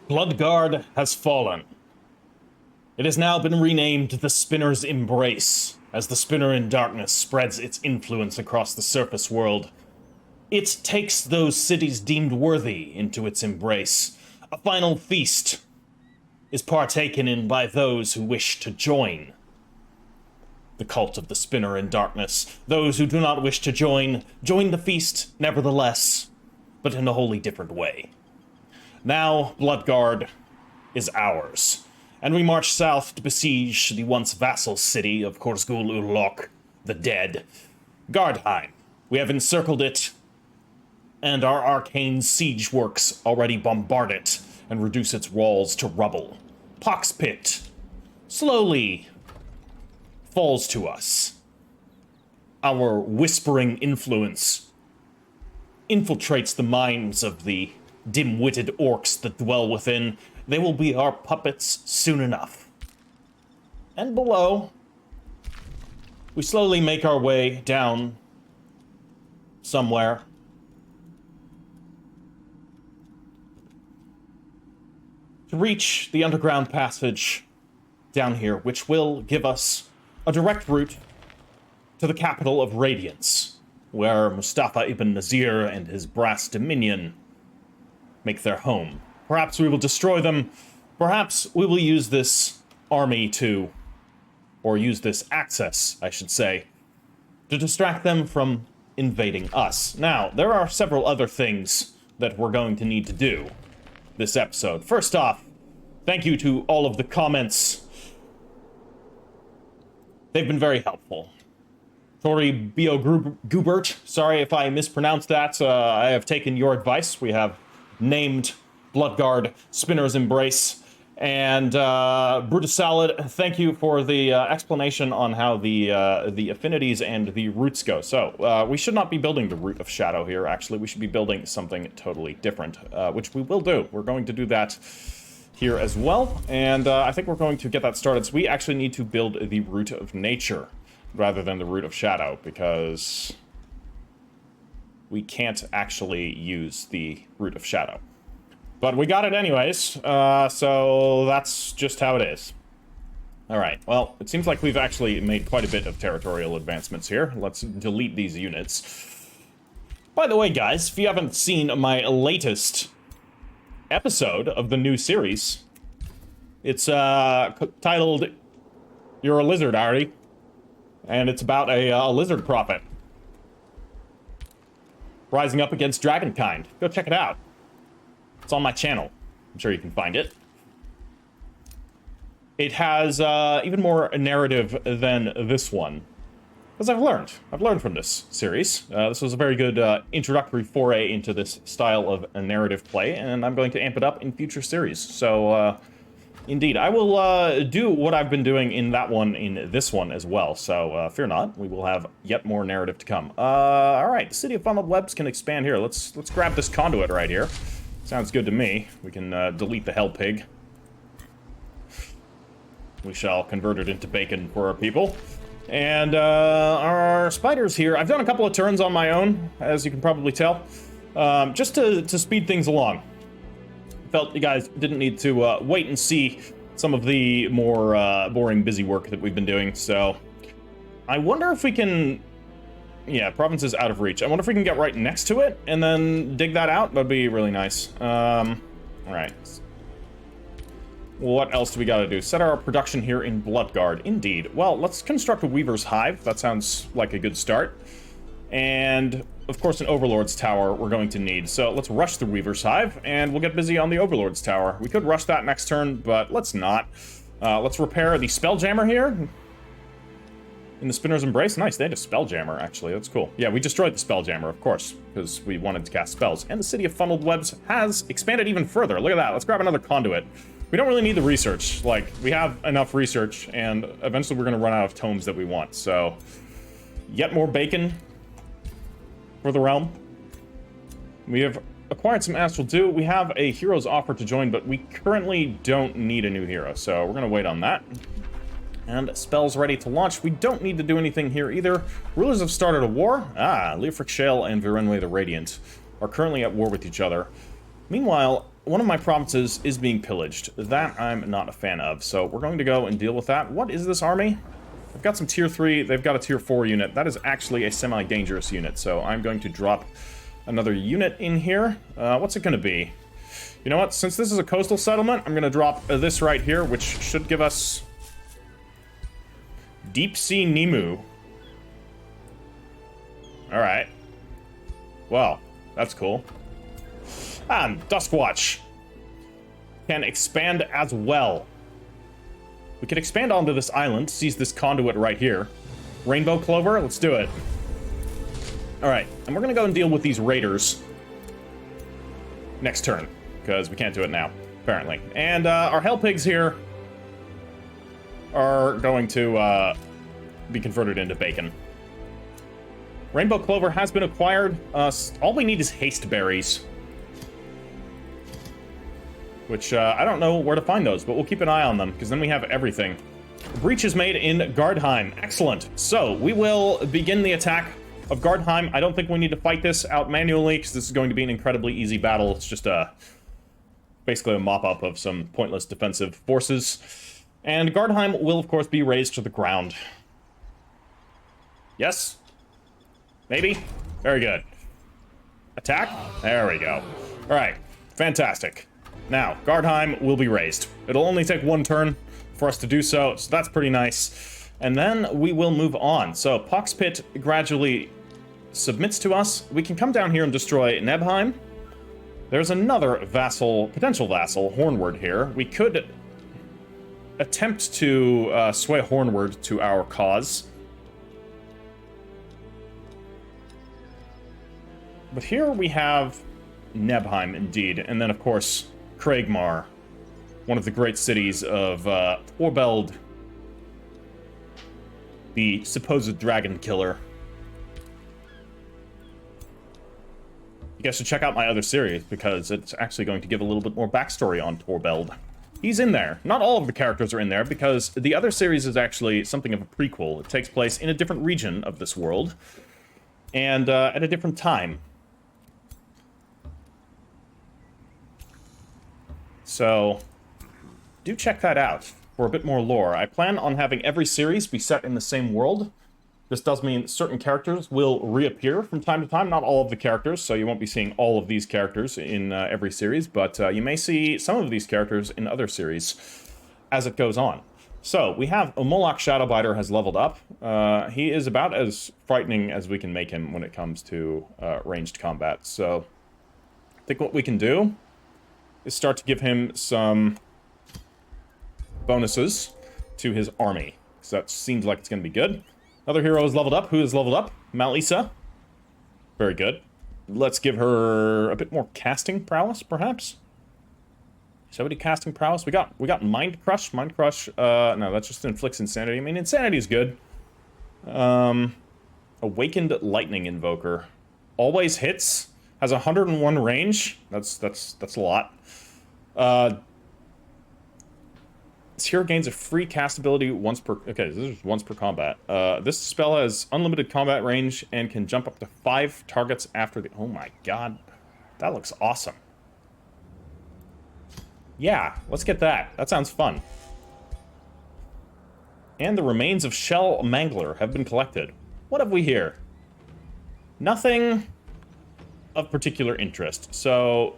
Bloodguard has fallen. It has now been renamed the Spinner's Embrace, as the Spinner in Darkness spreads its influence across the surface world. It takes those cities deemed worthy into its embrace. A final feast is partaken in by those who wish to join the cult of the Spinner in Darkness. Those who do not wish to join the feast nevertheless, but in a wholly different way. Now, Bloodguard is ours, and we march south to besiege the once vassal city of Korsgul Urlok, the dead. Gardheim. We have encircled it, and our arcane siege works already bombard it and reduce its walls to rubble. Poxpit slowly falls to us. Our whispering influence infiltrates the minds of the dim-witted orcs that dwell within. They will be our puppets soon enough. And below, we slowly make our way down somewhere. To reach the underground passage down here, which will give us a direct route to the capital of Radiance, where Mustafa ibn Nazir and his brass dominion make their home. Perhaps we will destroy them. Perhaps we will use this army to, or use this access, I should say, to distract them from invading us. Now, there are several other things that we're going to need to do this episode. First off, thank you to all of the comments. They've been very helpful. Tori Bio-Gubert, sorry if I mispronounced that. I have taken your advice. We have named Bloodguard Spinner's Embrace. And Brutus Salad, thank you for the explanation on how the affinities and the roots go. So, we should not be building the Root of Shadow here, actually. We should be building something totally different, which we will do. We're going to do that here as well, and I think we're going to get that started. So we actually need to build the Root of Nature rather than the Root of Shadow, because we can't actually use the Root of Shadow. But we got it anyways, so that's just how it is. Alright, well, it seems like we've actually made quite a bit of territorial advancements here. Let's delete these units. By the way, guys, if you haven't seen my latest episode of the new series, it's titled You're a Lizard, Ari, and it's about a lizard prophet rising up against dragonkind. Go check it out. It's on my channel. I'm sure you can find it. It has even more narrative than this one, because I've learned from this series. This was a very good introductory foray into this style of a narrative play, and I'm going to amp it up in future series. So, indeed, I will do what I've been doing in that one in this one as well. So, fear not, we will have yet more narrative to come. All right, the City of Funneled Webs can expand here. Let's grab this conduit right here. Sounds good to me. We can delete the Hell Pig. We shall convert it into bacon for our people. And our spiders here, I've done a couple of turns on my own, as you can probably tell, just to speed things along. Felt you guys didn't need to wait and see some of the more boring, busy work that we've been doing. So I wonder if we can... Yeah, province is out of reach. I wonder if we can get right next to it and then dig that out. That'd be really nice. All right. What else do we gotta do? Set our production here in Bloodguard. Indeed. Well, let's construct a Weaver's Hive. That sounds like a good start. And, of course, an Overlord's Tower we're going to need. So let's rush the Weaver's Hive, and we'll get busy on the Overlord's Tower. We could rush that next turn, but let's not. Let's repair the Spelljammer here. In the Spinner's Embrace? Nice, they had a Spelljammer, actually. That's cool. Yeah, we destroyed the Spelljammer, of course, because we wanted to cast spells. And the City of Funneled Webs has expanded even further. Look at that. Let's grab another conduit. We don't really need the research. Like, we have enough research, and eventually we're going to run out of tomes that we want. So, yet more bacon for the realm. We have acquired some Astral Dew. We have a hero's offer to join, but we currently don't need a new hero, so we're going to wait on that. And spells ready to launch. We don't need to do anything here either. Rulers have started a war. Leofric Shale and Virenwe the Radiant are currently at war with each other. Meanwhile, one of my provinces is being pillaged. That I'm not a fan of, so we're going to go and deal with that. What is this army? I've got some tier 3, they've got a tier 4 unit. That is actually a semi-dangerous unit, so I'm going to drop another unit in here. What's it going to be? You know what? Since this is a coastal settlement, I'm going to drop this right here, which should give us Deep Sea Nimu. Alright. Well, that's cool. And Duskwatch can expand as well. We can expand onto this island, seize this conduit right here. Rainbow Clover, let's do it. Alright, and we're gonna go and deal with these raiders next turn, because we can't do it now, apparently. And our Hell Pigs here are going to be converted into bacon. Rainbow Clover has been acquired. All we need is haste berries. Which, I don't know where to find those, but we'll keep an eye on them, because then we have everything. Breach is made in Gardheim. Excellent. So, we will begin the attack of Gardheim. I don't think we need to fight this out manually, because this is going to be an incredibly easy battle. It's just basically a mop-up of some pointless defensive forces. And Gardheim will, of course, be razed to the ground. Yes? Maybe? Very good. Attack? There we go. Alright. Fantastic. Now, Gardheim will be razed. It'll only take one turn for us to do so, so that's pretty nice. And then we will move on. So, Poxpit gradually submits to us. We can come down here and destroy Nebheim. There's another vassal, potential vassal, Hornward here. We could attempt to sway Hornward to our cause. But here we have Nebheim, indeed, and then, of course, Craigmar, one of the great cities of Torbeld, the supposed dragon killer. You guys should check out my other series, because it's actually going to give a little bit more backstory on Torbeld. He's in there. Not all of the characters are in there, because the other series is actually something of a prequel. It takes place in a different region of this world, and at a different time. So, do check that out for a bit more lore. I plan on having every series be set in the same world. This does mean certain characters will reappear from time to time. Not all of the characters, so you won't be seeing all of these characters in every series, but you may see some of these characters in other series as it goes on. So, we have Moloch Shadowbiter has leveled up. He is about as frightening as we can make him when it comes to ranged combat. So, I think what we can do is start to give him some bonuses to his army. So that seems like it's going to be good. Another hero is leveled up. Who is leveled up? Malisa. Very good. Let's give her a bit more casting prowess, perhaps. Somebody casting prowess. We got Mind Crush. Mind Crush. No, that just inflicts insanity. I mean, insanity is good. Awakened Lightning Invoker. Always hits. Has 101 range. That's a lot. This hero gains a free cast ability once per... Okay, this is once per combat. This spell has unlimited combat range and can jump up to 5 targets after the... Oh my god. That looks awesome. Yeah, let's get that. That sounds fun. And the remains of Shell Mangler have been collected. What have we here? Nothing of particular interest. So,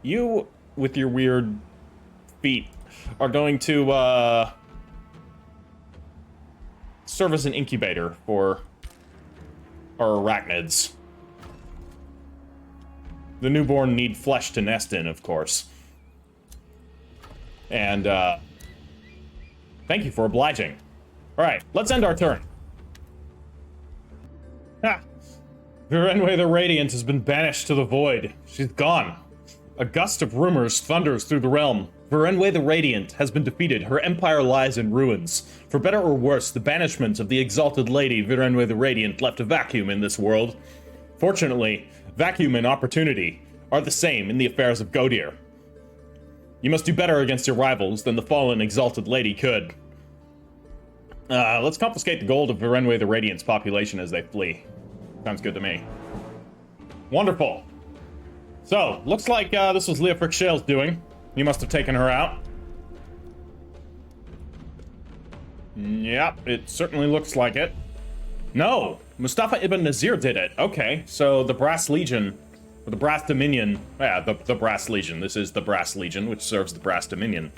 you, with your weird feet, are going to serve as an incubator for our arachnids. The newborn need flesh to nest in, of course. And, thank you for obliging. Alright, let's end our turn. Ha! Virenwe the Radiant has been banished to the void. She's gone. A gust of rumors thunders through the realm. Virenwe the Radiant has been defeated. Her empire lies in ruins. For better or worse, the banishment of the exalted lady Virenwe the Radiant left a vacuum in this world. Fortunately, vacuum and opportunity are the same in the affairs of Godir. You must do better against your rivals than the fallen exalted lady could. Let's confiscate the gold of Virenwe the Radiant's population as they flee. Sounds good to me. Wonderful. So, looks like this was Leofric Shale's doing. You must have taken her out. Yep, it certainly looks like it. No! Mustafa ibn Nazir did it. Okay, so the Brass Legion, or the Brass Dominion, yeah, the Brass Legion, this is the Brass Legion, which serves the Brass Dominion,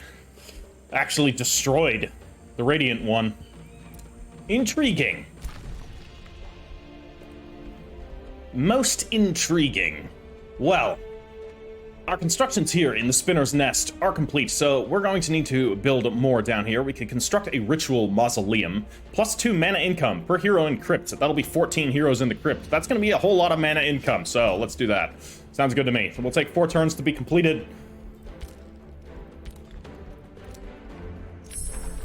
actually destroyed the Radiant one. Intriguing. Most intriguing. Well, our constructions here in the Spinner's Nest are complete, so we're going to need to build more down here. We can construct a ritual mausoleum, plus 2 mana income per hero in crypt. That'll be 14 heroes in the crypt. That's going to be a whole lot of mana income, so let's do that. Sounds good to me. So we'll take 4 turns to be completed.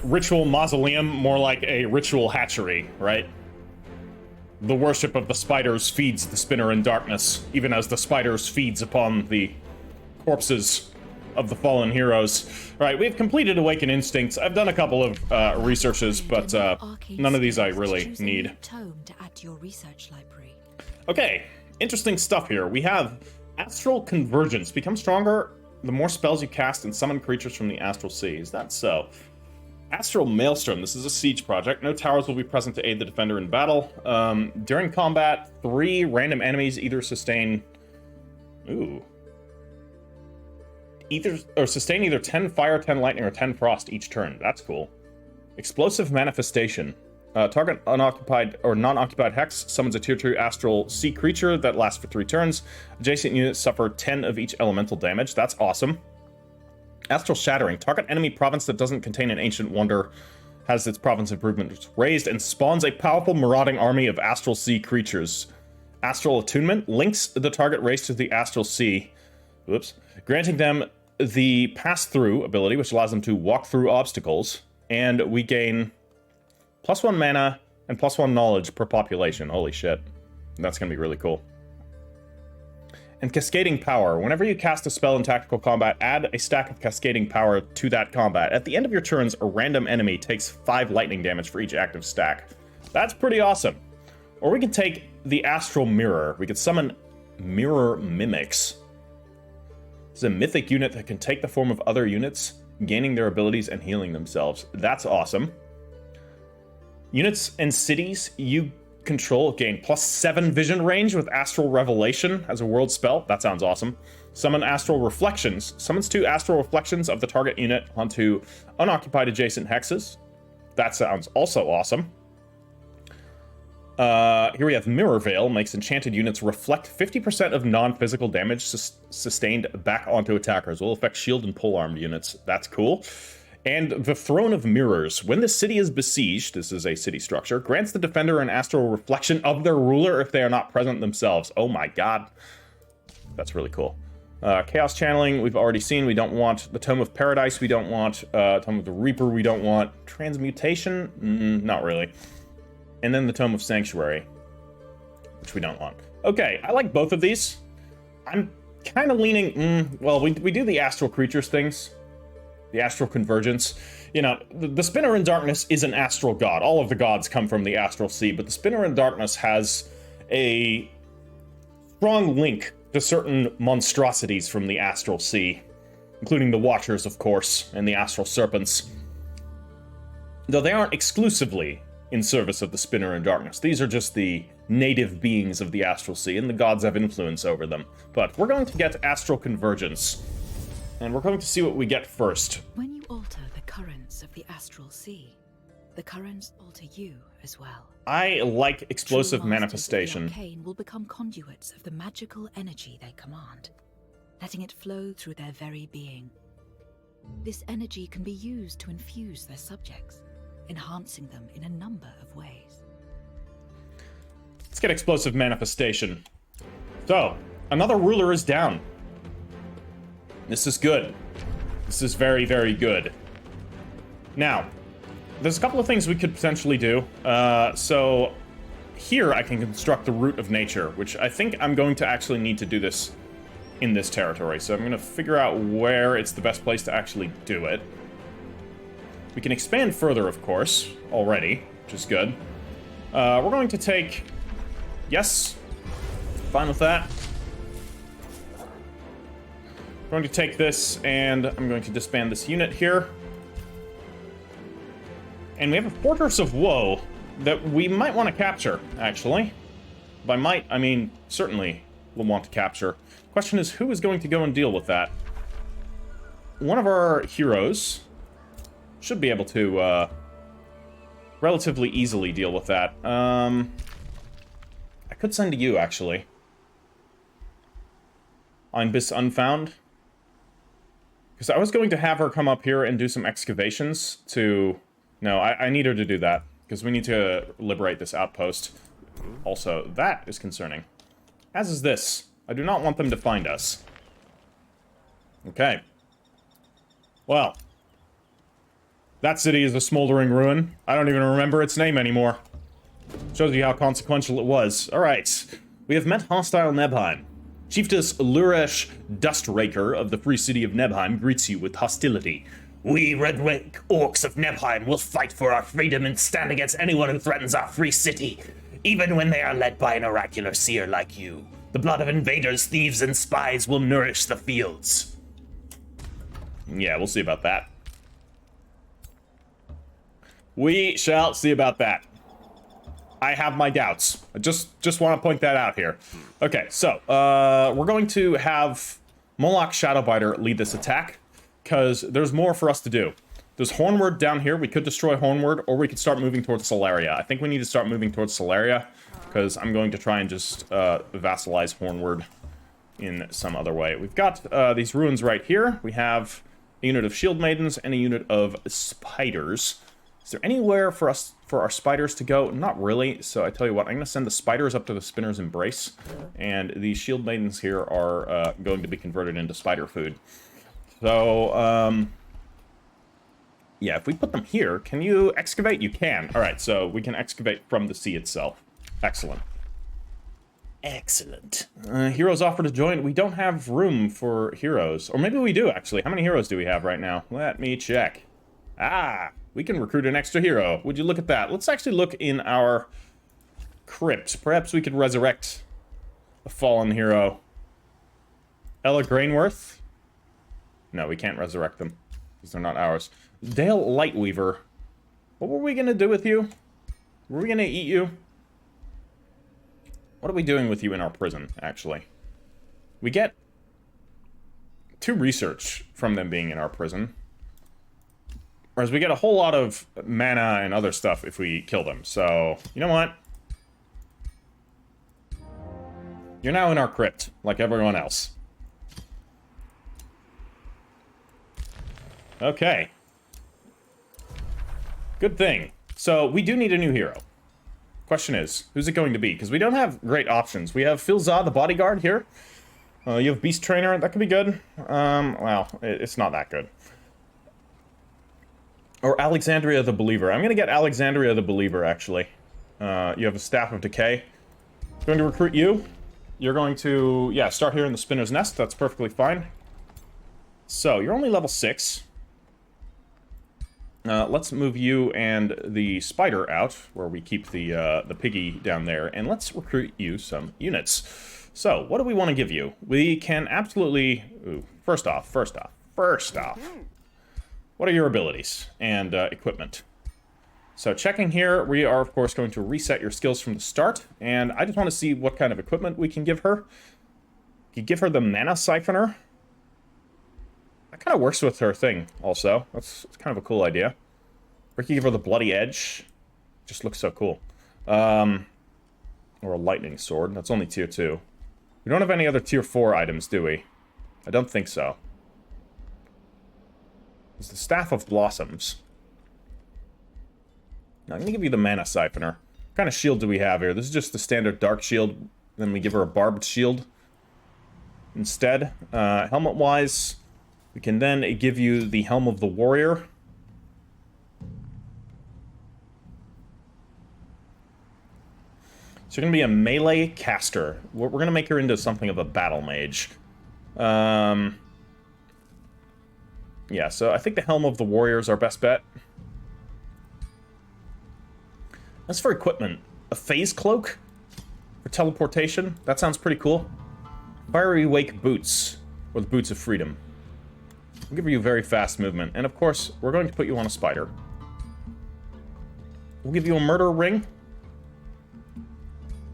Ritual mausoleum, more like a ritual hatchery, right? The worship of the spiders feeds the spinner in darkness, even as the spiders feeds upon the corpses of the fallen heroes. Right, we've completed Awaken Instincts. I've done a couple of researches, but none of these I really need. Okay, interesting stuff here. We have Astral Convergence. Become stronger the more spells you cast and summon creatures from the Astral Sea. Is that so? Astral Maelstrom. This is a siege project. No towers will be present to aid the defender in battle. During combat, 3 random enemies either sustain... sustain either 10 fire, 10 lightning, or 10 frost each turn. That's cool. Explosive Manifestation. Target unoccupied or non-occupied hex summons a tier 2 astral sea creature that lasts for 3 turns. Adjacent units suffer 10 of each elemental damage. That's awesome. Astral Shattering. Target enemy province that doesn't contain an ancient wonder has its province improvement raised and spawns a powerful marauding army of astral sea creatures. Astral Attunement links the target race to the astral sea. Whoops. Granting them the pass-through ability, which allows them to walk through obstacles, and we gain +1 mana and +1 knowledge per population. Holy shit. That's gonna be really cool. And Cascading Power. Whenever you cast a spell in tactical combat, add a stack of Cascading Power to that combat. At the end of your turns, a random enemy takes 5 lightning damage for each active stack. That's pretty awesome. Or we can take the Astral Mirror. We could summon Mirror Mimics. This is a mythic unit that can take the form of other units, gaining their abilities and healing themselves. That's awesome. Units and cities you control gain +7 vision range with Astral Revelation as a world spell. That sounds awesome. Summon Astral Reflections. Summons 2 Astral Reflections of the target unit onto unoccupied adjacent hexes. That sounds also awesome. Here we have Mirror Veil. Makes enchanted units reflect 50% of non-physical damage sustained back onto attackers. Will affect shield and polearmed units. That's cool. And the Throne of Mirrors. When the city is besieged, this is a city structure, grants the defender an astral reflection of their ruler if they are not present themselves. Oh my god. That's really cool. Chaos Channeling, we've already seen. We don't want the Tome of Paradise. We don't want Tome of the Reaper. We don't want Transmutation. Not really. And then the Tome of Sanctuary, which we don't want. Okay, I like both of these. I'm kind of leaning... well, we do the Astral Creatures things. The Astral Convergence. You know, the Spinner in Darkness is an astral god. All of the gods come from the Astral Sea, but the Spinner in Darkness has a strong link to certain monstrosities from the Astral Sea, including the Watchers, of course, and the Astral Serpents. Though they aren't exclusively in service of the Spinner in Darkness. These are just the native beings of the Astral Sea, and the gods have influence over them. But we're going to get Astral Convergence. And we're going to see what we get first. When you alter the currents of the Astral Sea, the currents alter you as well. I like Explosive Manifestation. The arcane will become conduits of the magical energy they command, letting it flow through their very being. This energy can be used to infuse their subjects, enhancing them in a number of ways. Let's get Explosive Manifestation. So, another ruler is down. This is good. This is very, very good. Now, there's a couple of things we could potentially do. So, here I can construct the Root of Nature, which I think I'm going to actually need to do this in this territory. So I'm going to figure out where it's the best place to actually do it. We can expand further, of course, already, which is good. We're going to take... Yes. Fine with that. going to take this, and I'm going to disband this unit here. And we have a Fortress of Woe that we might want to capture, actually. By might, I mean certainly we'll want to capture. Question is, who is going to go and deal with that? One of our heroes should be able to relatively easily deal with that. I could send to you, actually. Amidst Unfound. Because I was going to have her come up here and do some excavations to... No, I need her to do that. Because we need to liberate this outpost. Also, that is concerning. As is this. I do not want them to find us. Okay. Well. That city is a smoldering ruin. I don't even remember its name anymore. Shows you how consequential it was. Alright. We have met hostile Nebheim. Chiefess Luresh Dustraker of the free city of Nebheim greets you with hostility. We red-rank orcs of Nebheim will fight for our freedom and stand against anyone who threatens our free city, even when they are led by an oracular seer like you. The blood of invaders, thieves, and spies will nourish the fields. Yeah, we'll see about that. We shall see about that. I have my doubts. I just want to point that out here. Okay, so, we're going to have Moloch Shadowbiter lead this attack, because there's more for us to do. There's Hornward down here. We could destroy Hornward, or we could start moving towards Solaria. I think we need to start moving towards Solaria, because I'm going to try and just vassalize Hornward in some other way. We've got these ruins right here. We have a unit of shield maidens and a unit of spiders. Is there anywhere for our spiders to go? Not really, so I tell you what, I'm going to send the spiders up to the Spinner's Embrace, and these shield maidens here are going to be converted into spider food. So, yeah, if we put them here, can you excavate? You can. Alright, so we can excavate from the sea itself. Excellent. Excellent. Heroes offer to join. We don't have room for heroes. Or maybe we do, actually. How many heroes do we have right now? Let me check. Ah, we can recruit an extra hero. Would you look at that? Let's actually look in our crypt. Perhaps we could resurrect a fallen hero. Ella Grainworth? No, we can't resurrect them. These are not ours. Dale Lightweaver. What were we going to do with you? Were we going to eat you? What are we doing with you in our prison, actually? We get 2 research from them being in our prison. Whereas we get a whole lot of mana and other stuff if we kill them. So, you know what? You're now in our crypt, like everyone else. Okay. Good thing. So, we do need a new hero. Question is, who's it going to be? Because we don't have great options. We have Philza, the bodyguard, here. You have Beast Trainer, that could be good. Well, it's not that good. Or Alexandria the Believer. I'm going to get Alexandria the Believer, actually. You have a Staff of Decay. Going to recruit you. You're going to, yeah, start here in the Spinner's Nest. That's perfectly fine. So, you're only level 6. Let's move you and the spider out, where we keep the piggy down there, and let's recruit you some units. So, what do we want to give you? We can absolutely... Ooh, first off. What are your abilities and equipment? So, checking here, we are, of course, going to reset your skills from the start, and I just want to see what kind of equipment we can give her. You give her the Mana Siphoner. That kind of works with her thing, also. That's kind of a cool idea. We can give her the Bloody Edge. Just looks so cool. Or a Lightning Sword. That's only tier 2. We don't have any other tier 4 items, do we? I don't think so. It's the Staff of Blossoms. Now, I'm going to give you the Mana Siphoner. What kind of shield do we have here? This is just the standard Dark Shield. Then we give her a Barbed Shield instead. Helmet-wise... We can then give you the Helm of the Warrior. So you're going to be a melee caster. We're going to make her into something of a battle mage. Yeah, so I think the Helm of the Warrior is our best bet. As for equipment, a Phase Cloak for teleportation. That sounds pretty cool. Fiery Wake Boots. or the Boots of Freedom. We'll give you very fast movement, and of course, we're going to put you on a spider. We'll give you a murder ring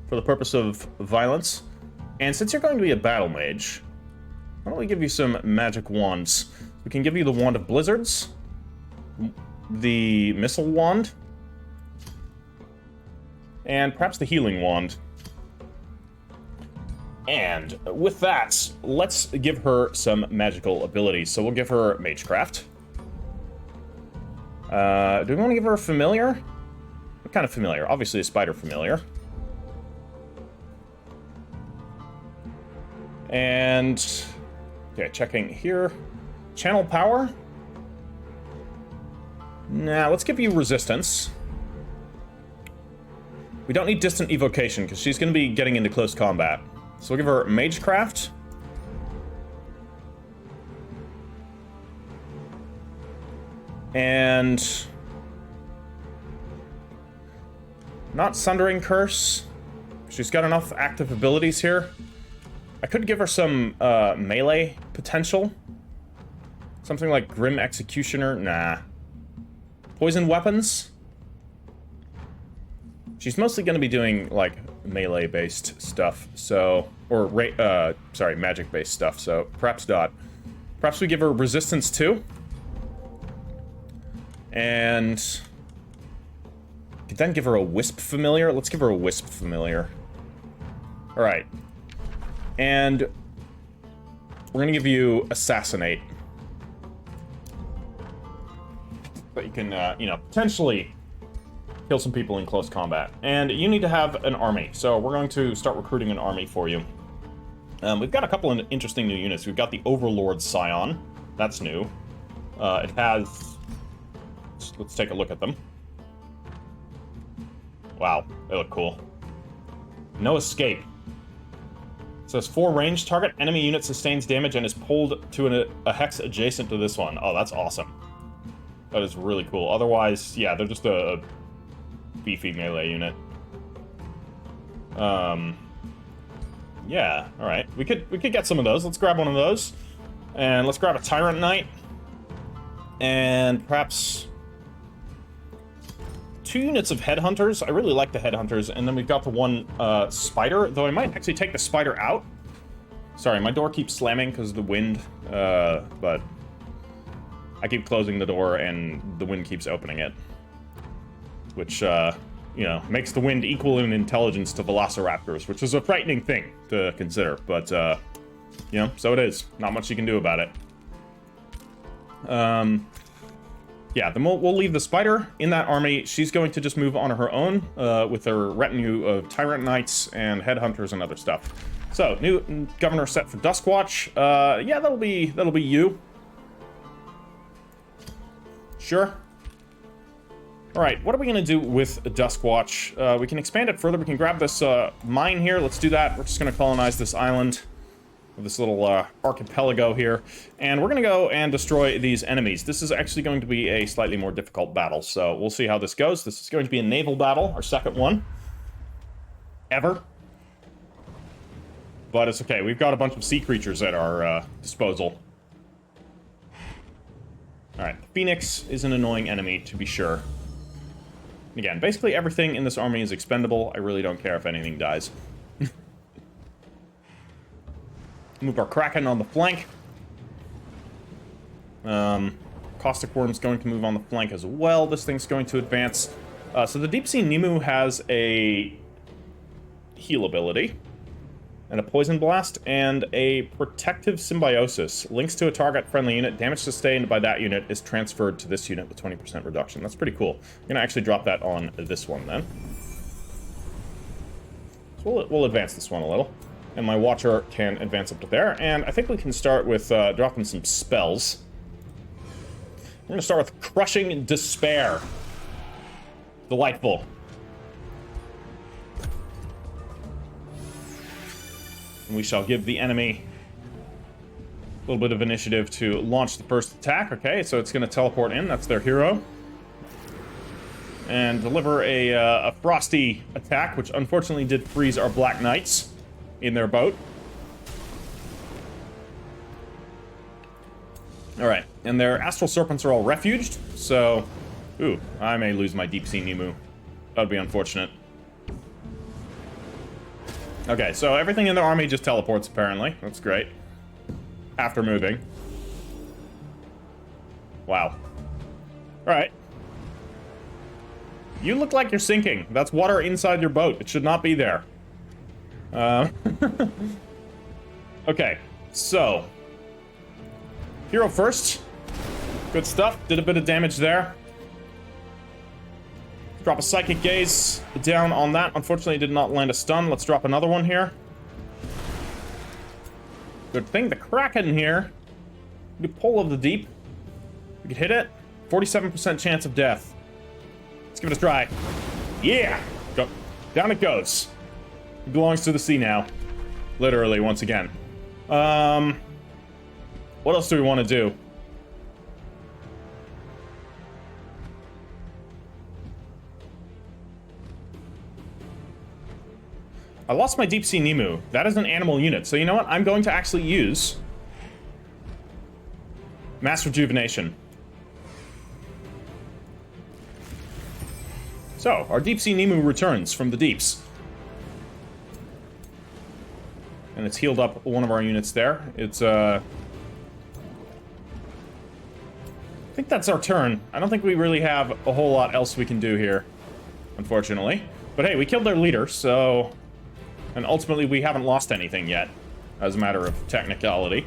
for the purpose of violence. And since you're going to be a battle mage, why don't we give you some magic wands? We can give you the Wand of Blizzards, the Missile Wand, and perhaps the Healing Wand. And with that, let's give her some magical abilities. So we'll give her Magecraft. Do we want to give her a Familiar? What kind of Familiar? Obviously a Spider Familiar. And, okay, checking here. Channel Power. Now, let's give you Resistance. We don't need Distant Evocation, because she's going to be getting into close combat. So we'll give her Magecraft. And... not Sundering Curse. She's got enough active abilities here. I could give her some melee potential. Something like Grim Executioner. Nah. Poison Weapons. She's mostly going to be doing, like, melee-based stuff, so... or, sorry, magic-based stuff, so perhaps not. Perhaps we give her Resistance, too. And... could then give her a Wisp Familiar. Let's give her a Wisp Familiar. Alright. And... we're gonna give you Assassinate. But you can, you know, potentially... kill some people in close combat. And you need to have an army, so we're going to start recruiting an army for you. We've got a couple of interesting new units. We've got the Overlord Scion. That's new. It has... let's take a look at them. Wow, they look cool. No escape. It says 4 ranged target enemy unit sustains damage and is pulled to a hex adjacent to this one. Oh, that's awesome. That is really cool. Otherwise, yeah, they're just a beefy melee unit. Yeah, alright. We could get some of those. Let's grab one of those. And let's grab a Tyrant Knight. And perhaps 2 units of Headhunters. I really like the Headhunters. And then we've got the one Spider, though I might actually take the Spider out. Sorry, my door keeps slamming because of the wind, but I keep closing the door and the wind keeps opening it. Which, you know, makes the wind equal in intelligence to velociraptors, which is a frightening thing to consider, but, you know, so it is. Not much you can do about it. Yeah, then we'll leave the Spider in that army. She's going to just move on her own, with her retinue of Tyrant Knights and Headhunters and other stuff. So, new Governor set for Duskwatch. Yeah, that'll be you. Sure. Alright, what are we going to do with Duskwatch? We can expand it further. We can grab this mine here. Let's do that. We're just going to colonize this island, this little archipelago here. And we're going to go and destroy these enemies. This is actually going to be a slightly more difficult battle, so we'll see how this goes. This is going to be a naval battle, our second one. Ever. But it's okay. We've got a bunch of sea creatures at our disposal. Alright, the Phoenix is an annoying enemy, to be sure. Again, basically everything in this army is expendable. I really don't care if anything dies. Move our Kraken on the flank. Caustic Worm's going to move on the flank as well. This thing's going to advance. So the Deep Sea Nemu has a heal ability, and a Poison Blast, and a Protective Symbiosis. Links to a target friendly unit. Damage sustained by that unit is transferred to this unit with 20% reduction. That's pretty cool. I'm going to actually drop that on this one then. So we'll advance this one a little. And my Watcher can advance up to there. And I think we can start with dropping some spells. I'm going to start with Crushing Despair. Delightful. And we shall give the enemy a little bit of initiative to launch the first attack. Okay, so it's going to teleport in. That's their hero. And deliver a frosty attack, which unfortunately did freeze our Black Knights in their boat. Alright, and their astral serpents are all refuged, so... Ooh, I may lose my deep sea Nemu. That would be unfortunate. Okay, so everything in the army just teleports, apparently. That's great. After moving. Wow. Alright. You look like you're sinking. That's water inside your boat. It should not be there. Okay, so... Hero first. Good stuff. Did a bit of damage there. Drop a Psychic Gaze down on that. Unfortunately, did not land a stun. Let's drop another one here. Good thing. The Kraken here. The Pull of the Deep. We could hit it. 47% chance of death. Let's give it a try. Yeah! Go. Down it goes. It belongs to the sea now. Literally, once again. What else do we want to do? I lost my Deep Sea Nemu. That is an animal unit. So you know what? I'm going to actually use Mass Rejuvenation. So, our Deep Sea Nemu returns from the deeps. And it's healed up one of our units there. It's, I think that's our turn. I don't think we really have a whole lot else we can do here, unfortunately. But hey, we killed their leader, so... And ultimately, we haven't lost anything yet, as a matter of technicality.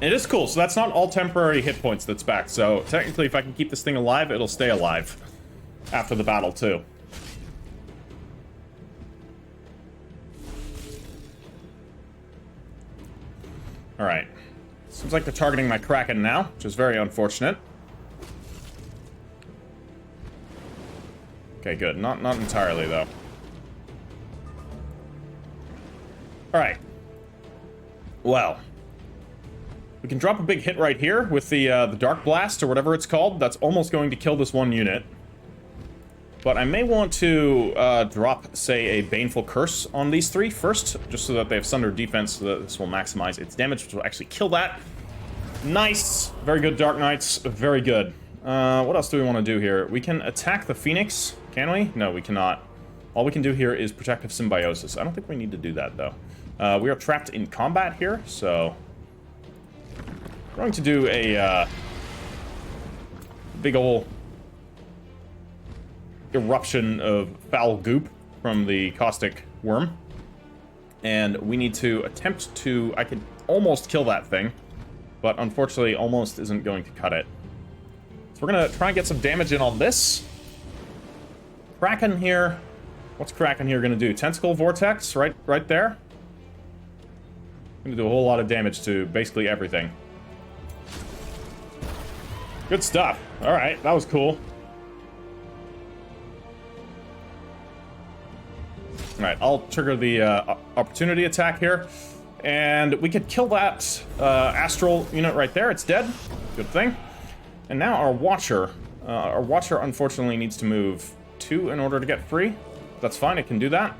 It is cool, so that's not all temporary hit points that's back. So technically, if I can keep this thing alive, it'll stay alive after the battle, too. Alright. Seems like they're targeting my Kraken now, which is very unfortunate. Okay, good. Not entirely, though. Alright. Well. We can drop a big hit right here with the Dark Blast, or whatever it's called. That's almost going to kill this one unit. But I may want to drop, say, a Baneful Curse on these three first, just so that they have Sunder defense, so that this will maximize its damage, which will actually kill that. Nice! Very good, Dark Knights. Very good. What else do we want to do here? We can attack the Phoenix. Can we? No, we cannot. All we can do here is Protective Symbiosis. I don't think we need to do that, though. We are trapped in combat here, so... We're going to do a, big ol' eruption of foul goop from the Caustic Worm. And we need to attempt to... I could almost kill that thing, but unfortunately, almost isn't going to cut it. So we're gonna try and get some damage in on this. Kraken here. What's Kraken here gonna do? Tentacle Vortex, right there. Gonna do a whole lot of damage to basically everything. Good stuff. Alright, that was cool. Alright, I'll trigger the opportunity attack here. And we could kill that astral unit right there. It's dead. Good thing. And now our Watcher. Our Watcher, unfortunately, needs to move 2 in order to get free. That's fine, it can do that.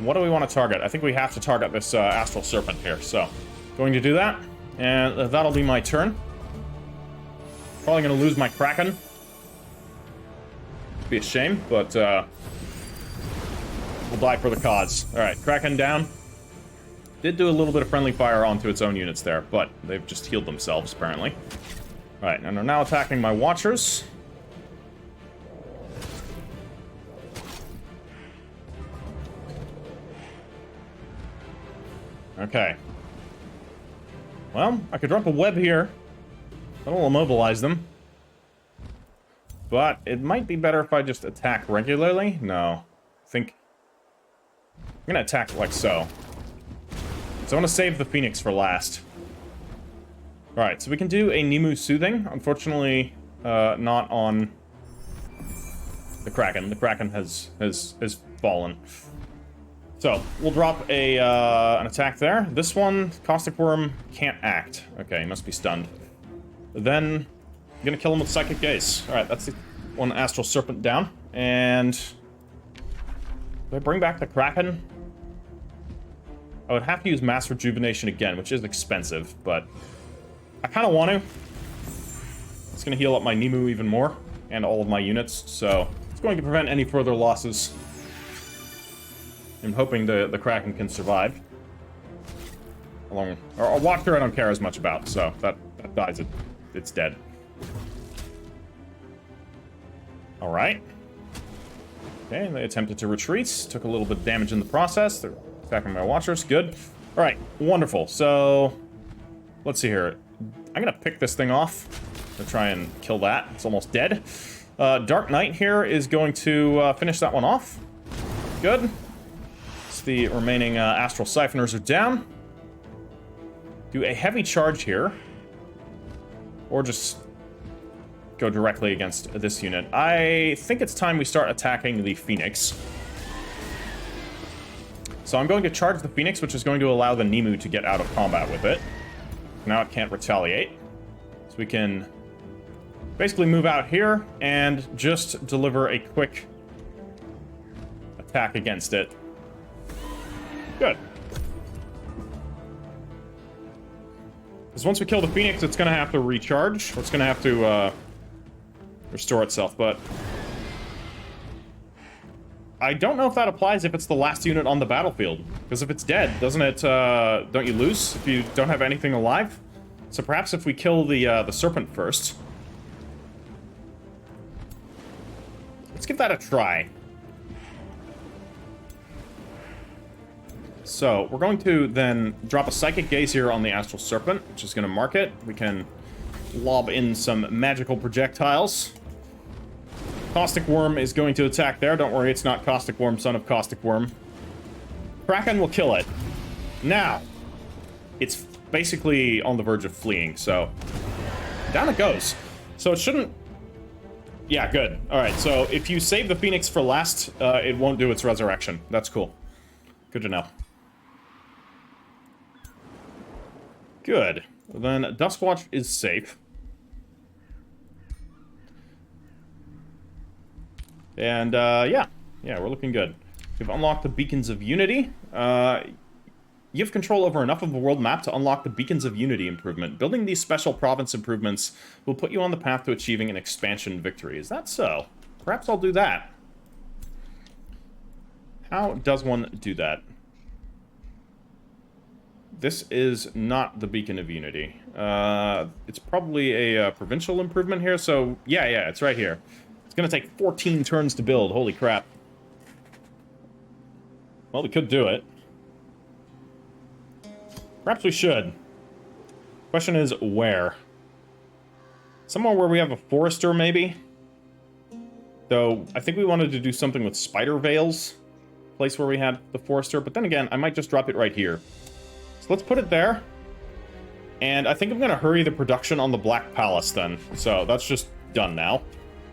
What do we want to target? I think we have to target this Astral Serpent here, so... Going to do that, and that'll be my turn. Probably going to lose my Kraken. Be a shame, but we'll die for the cause. Alright, Kraken down. Did do a little bit of friendly fire onto its own units there, but they've just healed themselves, apparently. Alright, and they're now attacking my Watchers. Okay. Well, I could drop a web here. That'll immobilize them. But it might be better if I just attack regularly. No. I think... I'm gonna attack like so. So I want to save the Phoenix for last. Alright, so we can do a Nemu Soothing. Unfortunately, not on the Kraken. The Kraken has fallen. So, we'll drop a an attack there. This one, Caustic Worm, can't act. Okay, he must be stunned. Then, I'm gonna kill him with Psychic Gaze. Alright, that's the one Astral Serpent down. And... do I bring back the Kraken? I would have to use mass rejuvenation again, which is expensive, but I kind of want to. It's going to heal up my Nemu even more, and all of my units, so it's going to prevent any further losses. I'm hoping the Kraken can survive. Or a Watcher I don't care as much about, so that dies, it's dead. Alright. Okay, they attempted to retreat. Took a little bit of damage in the process. They're attacking my Watchers. Good. Alright, wonderful. So, let's see here. I'm gonna pick this thing off to try and kill that. It's almost dead. Dark Knight here is going to finish that one off. Good. So the remaining Astral Siphoners are down. Do a heavy charge here. Or just go directly against this unit. I think it's time we start attacking the Phoenix. So I'm going to charge the Phoenix, which is going to allow the Nemu to get out of combat with it. Now it can't retaliate. So we can basically move out here and just deliver a quick attack against it. Good. Because once we kill the Phoenix, it's going to have to recharge. Or it's going to have to restore itself, but I don't know if that applies if it's the last unit on the battlefield. Because if it's dead, doesn't it, don't you lose if you don't have anything alive? So perhaps if we kill the Serpent first. Let's give that a try. So, we're going to then drop a Psychic Gaze here on the Astral Serpent, which is going to mark it. We can lob in some magical projectiles. Caustic Worm is going to attack there. Don't worry, it's not Caustic Worm, son of Caustic Worm. Kraken will kill it. Now, it's basically on the verge of fleeing, so down it goes. So it shouldn't... Yeah, good. Alright, so if you save the Phoenix for last, it won't do its resurrection. That's cool. Good to know. Good. Then Duskwatch is safe. And, yeah, we're looking good. We've unlocked the Beacons of Unity. You have control over enough of the world map to unlock the Beacons of Unity improvement. Building these special province improvements will put you on the path to achieving an expansion victory. Is that so? Perhaps I'll do that. How does one do that? This is not the Beacon of Unity. It's probably a provincial improvement here, so yeah, it's right here. It's gonna take 14 turns to build, holy crap. Well, we could do it. Perhaps we should. Question is, where? Somewhere where we have a forester, maybe? Though, I think we wanted to do something with spider veils. Place where we had the forester, but then again, I might just drop it right here. So let's put it there. And I think I'm gonna hurry the production on the Black Palace then. So that's just done now,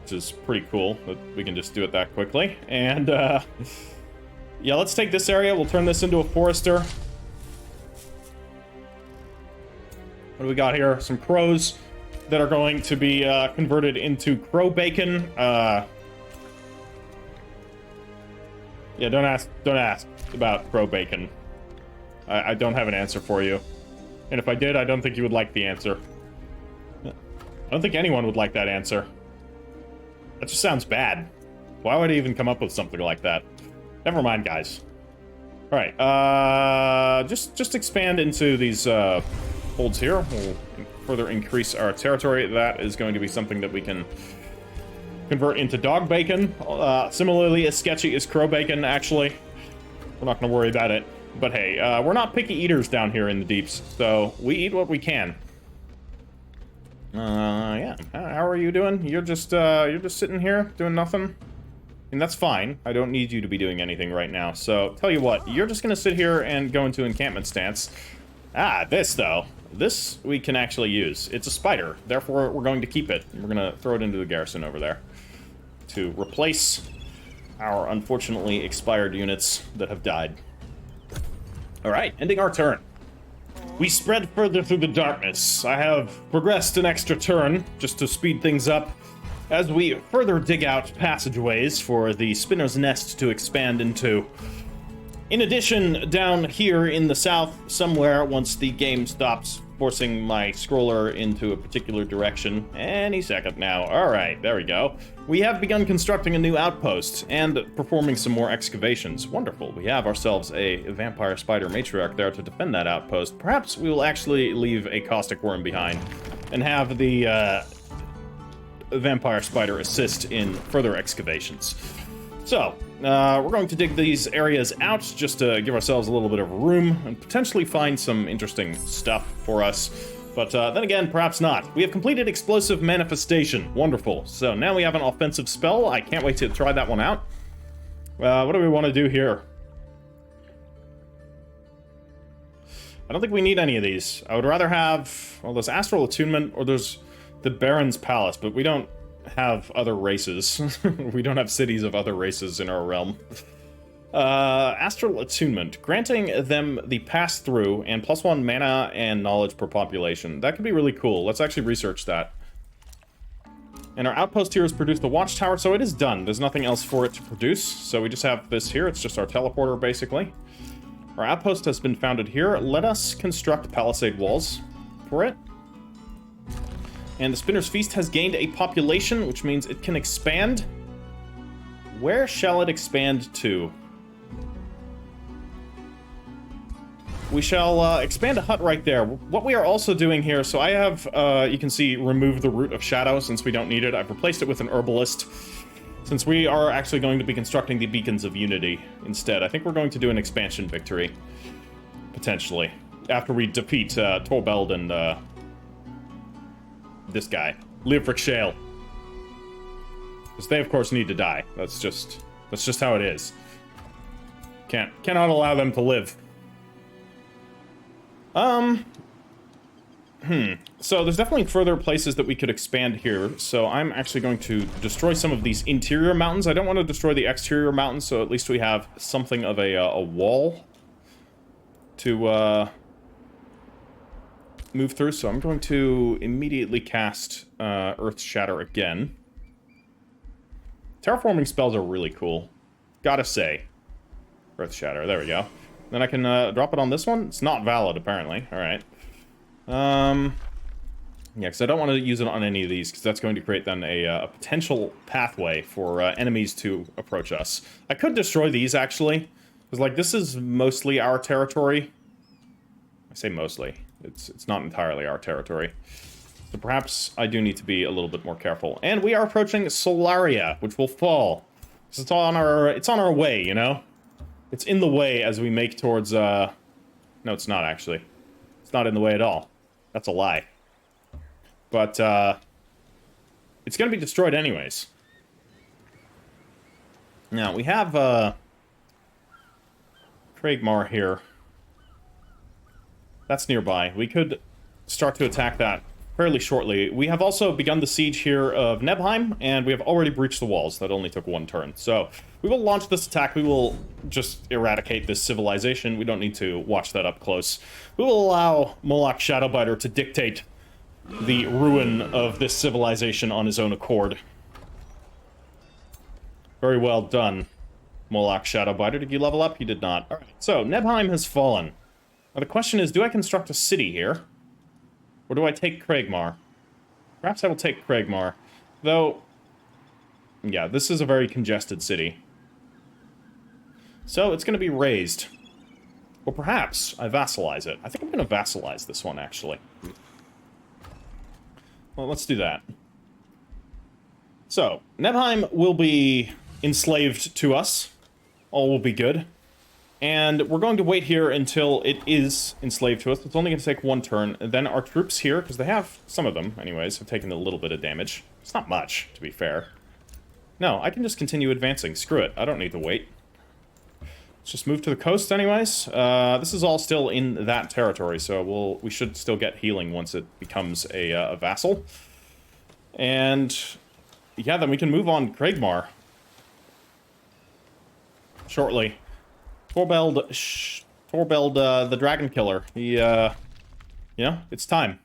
which is pretty cool that we can just do it that quickly. And, yeah, let's take this area. We'll turn this into a forester. What do we got here? Some crows that are going to be converted into crow bacon. Yeah, don't ask about crow bacon. I don't have an answer for you. And if I did, I don't think you would like the answer. I don't think anyone would like that answer. That just sounds bad. Why would I even come up with something like that? Never mind, guys. Alright, just expand into these holds here. We'll further increase our territory. That is going to be something that we can convert into dog bacon. Similarly as sketchy as crow bacon, actually. We're not going to worry about it. But hey, we're not picky eaters down here in the deeps, so we eat what we can. Yeah. How are you doing? You're just sitting here doing nothing? And that's fine. I don't need you to be doing anything right now. So, tell you what, you're just going to sit here and go into encampment stance. This, though. This we can actually use. It's a spider, therefore we're going to keep it. We're going to throw it into the garrison over there to replace our unfortunately expired units that have died. Alright, ending our turn. We spread further through the darkness. I have progressed an extra turn, just to speed things up, as we further dig out passageways for the Spinner's Nest to expand into. In addition, down here in the south somewhere, once the game stops forcing my scroller into a particular direction, any second now. Alright, there we go. We have begun constructing a new outpost and performing some more excavations. Wonderful. We have ourselves a vampire spider matriarch there to defend that outpost. Perhaps we will actually leave a caustic worm behind and have the vampire spider assist in further excavations. So, we're going to dig these areas out just to give ourselves a little bit of room and potentially find some interesting stuff for us. But then again, perhaps not. We have completed Explosive Manifestation. Wonderful. So now we have an offensive spell. I can't wait to try that one out. What do we want to do here? I don't think we need any of these. I would rather have, well, there's Astral Attunement or there's the Baron's Palace, but we don't have other races. We don't have cities of other races in our realm. Astral Attunement, granting them the pass-through and +1 mana and knowledge per population. That could be really cool. Let's actually research that. And our outpost here has produced the watchtower, so it is done. There's nothing else for it to produce, so we just have this here. It's just our teleporter, basically. Our outpost has been founded here. Let us construct palisade walls for it. And the Spinner's Feast has gained a population, which means it can expand. Where shall it expand to? We shall expand a hut right there. What we are also doing here, so I have, you can see, remove the Root of Shadow since we don't need it. I've replaced it with an Herbalist, since we are actually going to be constructing the Beacons of Unity instead. I think we're going to do an expansion victory, potentially, after we defeat Torbeld and this guy, Leofric Shale. Because they, of course, need to die. That's just how it is. Cannot allow them to live. So there's definitely further places that we could expand here. So I'm actually going to destroy some of these interior mountains. I don't want to destroy the exterior mountains, so at least we have something of a wall to move through. So I'm going to immediately cast Earth Shatter again. Terraforming spells are really cool. Gotta say. Earth Shatter, there we go. Then I can drop it on this one. It's not valid, apparently. Alright. Yeah, because I don't want to use it on any of these, because that's going to create then a potential pathway for enemies to approach us. I could destroy these, actually. Because, like, this is mostly our territory. I say mostly. It's not entirely our territory. So perhaps I do need to be a little bit more careful. And we are approaching Solaria, which will fall. So it's on our way, you know? It's in the way as we make towards, No, it's not, actually. It's not in the way at all. That's a lie. But, it's gonna be destroyed anyways. Now, we have, Craigmar here. That's nearby. We could start to attack that fairly shortly. We have also begun the siege here of Nebheim, and we have already breached the walls. That only took one turn. So, we will launch this attack. We will just eradicate this civilization. We don't need to watch that up close. We will allow Moloch Shadowbiter to dictate the ruin of this civilization on his own accord. Very well done, Moloch Shadowbiter. Did you level up? You did not. Alright, so, Nebheim has fallen. Now the question is, do I construct a city here? Or do I take Craigmar? Perhaps I will take Craigmar. Though, yeah, this is a very congested city. So, it's going to be raised. Or perhaps I vassalize it. I think I'm going to vassalize this one, actually. Well, let's do that. So, Nebheim will be enslaved to us. All will be good. And we're going to wait here until it is enslaved to us. It's only going to take one turn. And then our troops here, because they have, some of them, anyways, have taken a little bit of damage. It's not much, to be fair. No, I can just continue advancing. Screw it. I don't need to wait. Let's just move to the coast anyways. This is all still in that territory, so we should still get healing once it becomes a vassal. And, yeah, then we can move on Craigmar. Shortly. Torbeld the Dragonkiller. He, you know, it's time.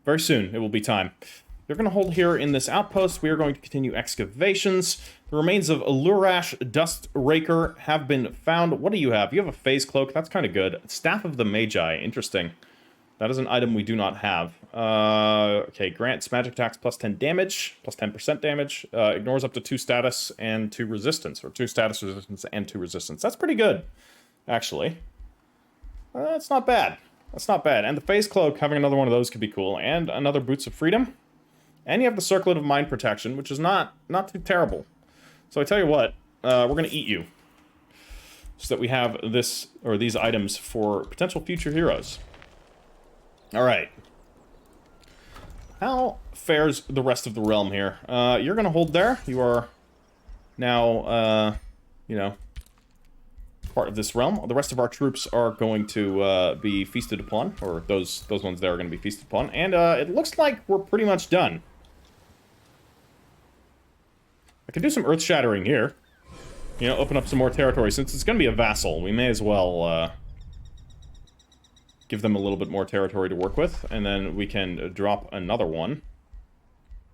Very soon, it will be time. You're going to hold here in this outpost. We are going to continue excavations. The remains of Lurash Dust Raker have been found. What do you have? You have a phase cloak. That's kind of good. Staff of the Magi. Interesting. That is an item we do not have. Okay, grants magic attacks plus 10 damage, plus 10% damage. Ignores up to 2 status and 2 resistance, or 2 status resistance and 2 resistance. That's pretty good, actually. That's not bad. That's not bad. And the phase cloak, having another one of those could be cool. And another Boots of Freedom. And you have the Circlet of Mind Protection, which is not too terrible. So I tell you what, we're going to eat you. So that we have this, or these items for potential future heroes. Alright. How fares the rest of the realm here? You're going to hold there. You are now, you know, part of this realm. The rest of our troops are going to be feasted upon, or those ones there are going to be feasted upon. And it looks like we're pretty much done. I could do some earth-shattering here. You know, open up some more territory. Since it's going to be a vassal, we may as well give them a little bit more territory to work with. And then we can drop another one.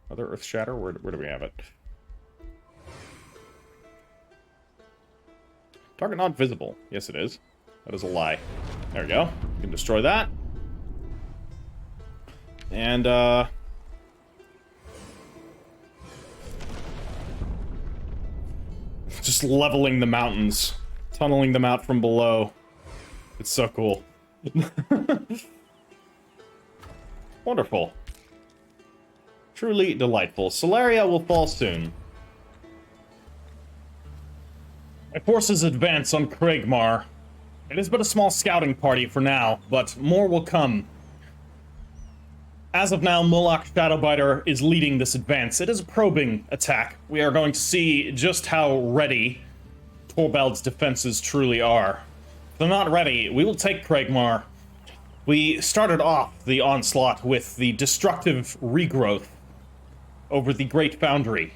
Another earth shatter? Where do we have it? Target not visible. Yes, it is. That is a lie. There we go. We can destroy that. And, just leveling the mountains. Tunneling them out from below. It's so cool. Wonderful. Truly delightful. Solaria will fall soon. My forces advance on Craigmar. It is but a small scouting party for now, but more will come. As of now, Moloch Shadowbiter is leading this advance. It is a probing attack. We are going to see just how ready Torbeld's defenses truly are. If they're not ready, we will take Craigmar. We started off the onslaught with the destructive regrowth over the Great Foundry.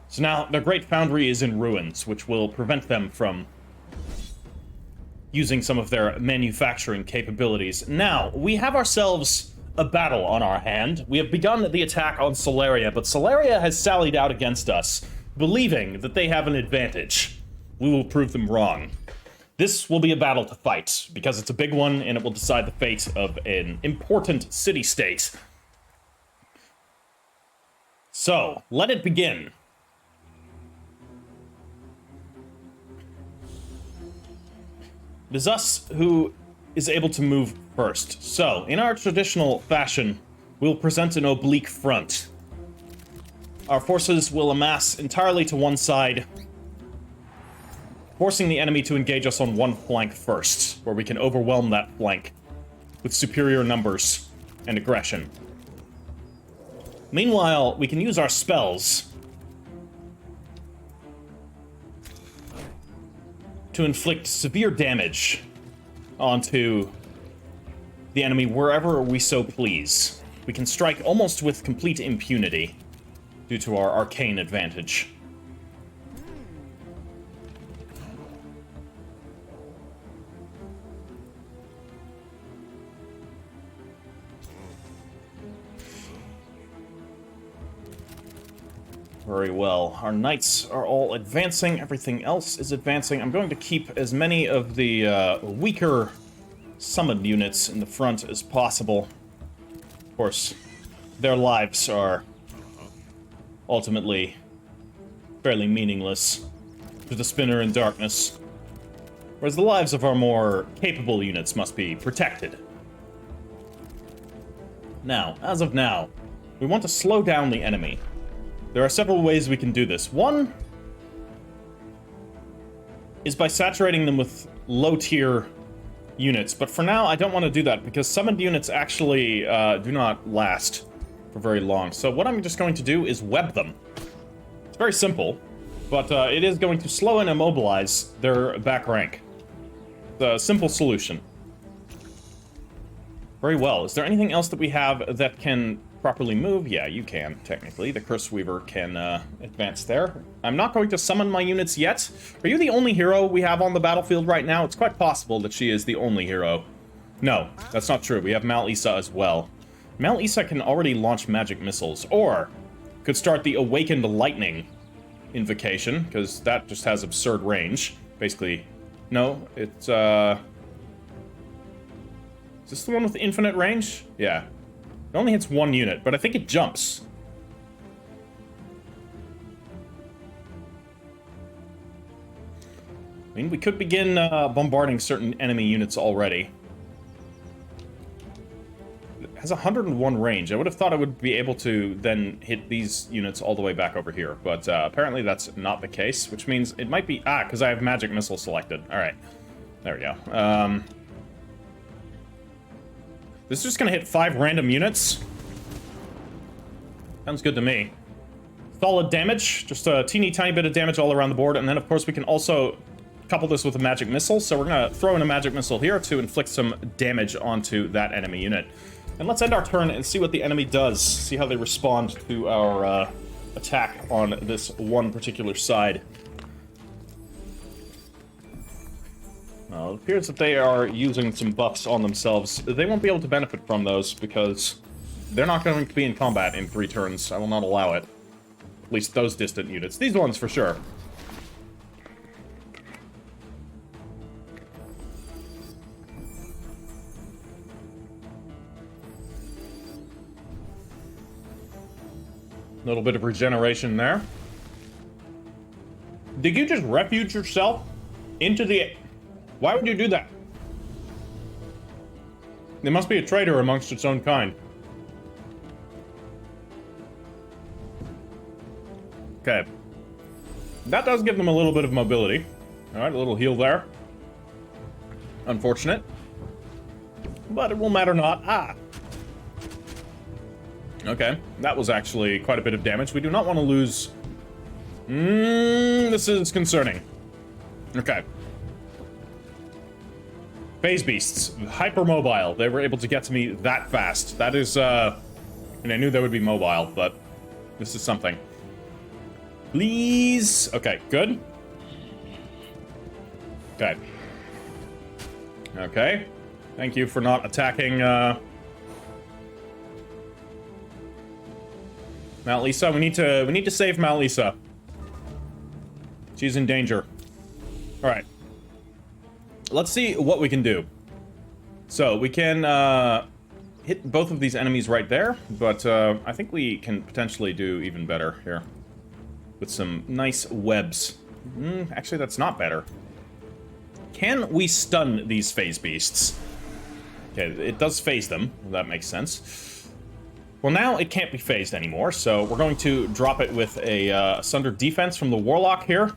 So now the Great Foundry is in ruins, which will prevent them from using some of their manufacturing capabilities. Now, we have ourselves a battle on our hand. We have begun the attack on Solaria, but Solaria has sallied out against us, believing that they have an advantage. We will prove them wrong. This will be a battle to fight, because it's a big one, and it will decide the fate of an important city-state. So, let it begin. It is us who is able to move first. So, in our traditional fashion, we'll present an oblique front. Our forces will amass entirely to one side, forcing the enemy to engage us on one flank first, where we can overwhelm that flank with superior numbers and aggression. Meanwhile, we can use our spells to inflict severe damage onto the enemy wherever we so please. We can strike almost with complete impunity due to our arcane advantage. Very well. Our knights are all advancing. Everything else is advancing. I'm going to keep as many of the weaker summoned units in the front as possible. Of course, their lives are ultimately fairly meaningless to the Spinner in Darkness, whereas the lives of our more capable units must be protected. Now, as of now, we want to slow down the enemy. There are several ways we can do this. One is by saturating them with low-tier units, but for now I don't want to do that because summoned units actually do not last for very long. So what I'm just going to do is web them. It's very simple, but it is going to slow and immobilize their back rank. The simple solution. Very well. Is there anything else that we have that can properly move? Yeah, you can, technically. The Curse Weaver can advance there. I'm not going to summon my units yet. Are you the only hero we have on the battlefield right now? It's quite possible that she is the only hero. No, that's not true. We have Mal Issa as well. Mal Isa can already launch magic missiles, or could start the Awakened Lightning invocation, because that just has absurd range. Basically, no, it's, is this the one with infinite range? Yeah. It only hits one unit, but I think it jumps. I mean, we could begin bombarding certain enemy units already. It has 101 range. I would have thought I would be able to then hit these units all the way back over here, but apparently that's not the case, which means it might be... Ah, because I have magic missile selected. Alright. There we go. This is just going to hit 5 random units. Sounds good to me. Solid damage. Just a teeny tiny bit of damage all around the board, and then of course we can also couple this with a magic missile, so we're gonna throw in a magic missile here to inflict some damage onto that enemy unit. And let's end our turn and see what the enemy does. See how they respond to our attack on this one particular side. Well, it appears that they are using some buffs on themselves. They won't be able to benefit from those because they're not going to be in combat in 3 turns. I will not allow it. At least those distant units. These ones for sure. A little bit of regeneration there. Did you just refuge yourself into the... Why would you do that? There must be a traitor amongst its own kind. Okay. That does give them a little bit of mobility. Alright, a little heal there. Unfortunate. But it will matter not. Ah! Okay, that was actually quite a bit of damage. We do not want to lose... this is concerning. Okay. Phase Beasts. Hypermobile. They were able to get to me that fast. That is, and I knew they would be mobile, but this is something. Please! Okay, good. Okay. Okay. Thank you for not attacking, Mount Lisa, we need to save Mount Lisa. She's in danger. Alright. Let's see what we can do. So, we can, hit both of these enemies right there, but, I think we can potentially do even better here. With some nice webs. Actually, that's not better. Can we stun these phase beasts? Okay, it does phase them. That makes sense. Well, now it can't be phased anymore, so we're going to drop it with a asunder defense from the Warlock here.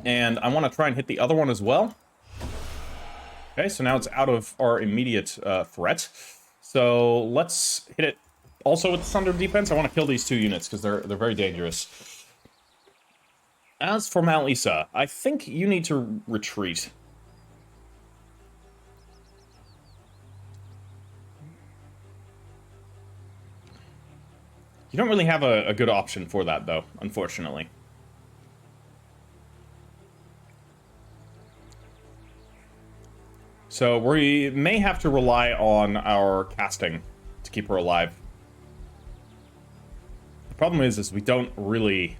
And I want to try and hit the other one as well. Okay, so now it's out of our immediate threat. So let's hit it also with the asunder defense. I want to kill these 2 units because they're very dangerous. As for Mount Lisa, I think you need to retreat. You don't really have a good option for that, though, unfortunately. So we may have to rely on our casting to keep her alive. The problem is we don't really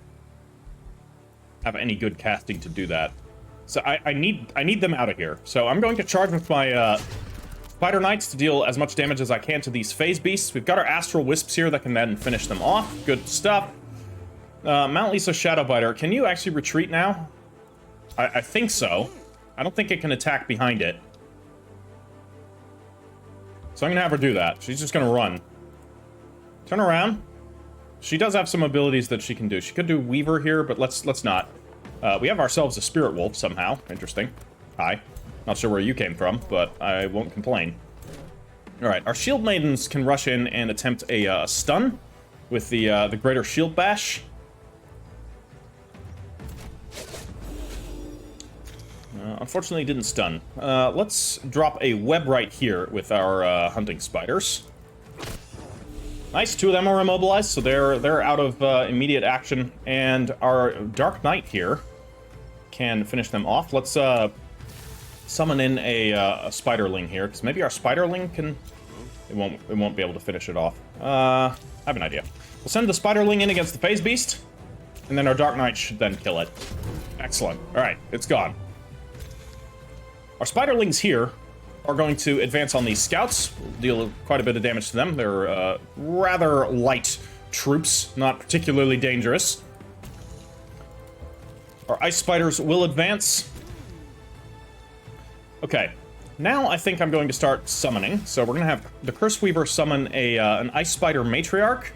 have any good casting to do that. So I need them out of here. So I'm going to charge with my Spider Knights to deal as much damage as I can to these phase beasts. We've got our Astral Wisps here that can then finish them off. Good stuff. Mount Lisa Shadowbiter, can you actually retreat now? I think so. I don't think it can attack behind it. So I'm gonna have her do that. She's just gonna run. Turn around. She does have some abilities that she can do. She could do Weaver here, but let's not. We have ourselves a Spirit Wolf somehow. Interesting. Hi. Not sure where you came from, but I won't complain. Alright, our Shield Maidens can rush in and attempt a stun with the Greater Shield Bash. Unfortunately, didn't stun. Let's drop a web right here with our hunting spiders. Nice, 2 of them are immobilized, so they're out of immediate action. And our Dark Knight here can finish them off. Let's summon in a Spiderling here, because maybe our Spiderling can it won't be able to finish it off. I have an idea. We'll send the Spiderling in against the Phase Beast, and then our Dark Knight should then kill it. Excellent. Alright, it's gone. Our Spiderlings here are going to advance on these scouts. We'll deal quite a bit of damage to them. They're rather light troops, not particularly dangerous. Our Ice Spiders will advance. Okay, now I think I'm going to start summoning. So we're going to have the Curse Weaver summon an Ice Spider Matriarch.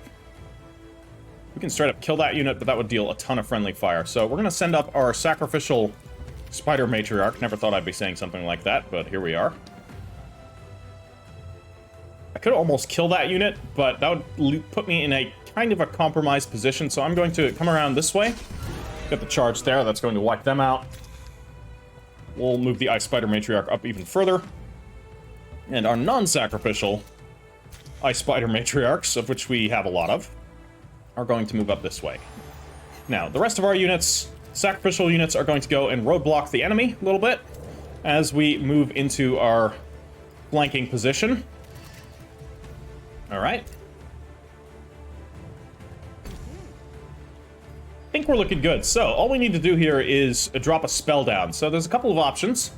We can straight up kill that unit, but that would deal a ton of friendly fire. So we're going to send up our Sacrificial Spider Matriarch. Never thought I'd be saying something like that, but here we are. I could almost kill that unit, but that would put me in a kind of a compromised position, so I'm going to come around this way. Get the charge there, that's going to wipe them out. We'll move the Ice Spider Matriarch up even further. And our non-sacrificial Ice Spider Matriarchs, of which we have a lot of, are going to move up this way. Now, the rest of our units, sacrificial units, are going to go and roadblock the enemy a little bit as we move into our flanking position. Alright. I think we're looking good. So, all we need to do here is drop a spell down. So there's a couple of options.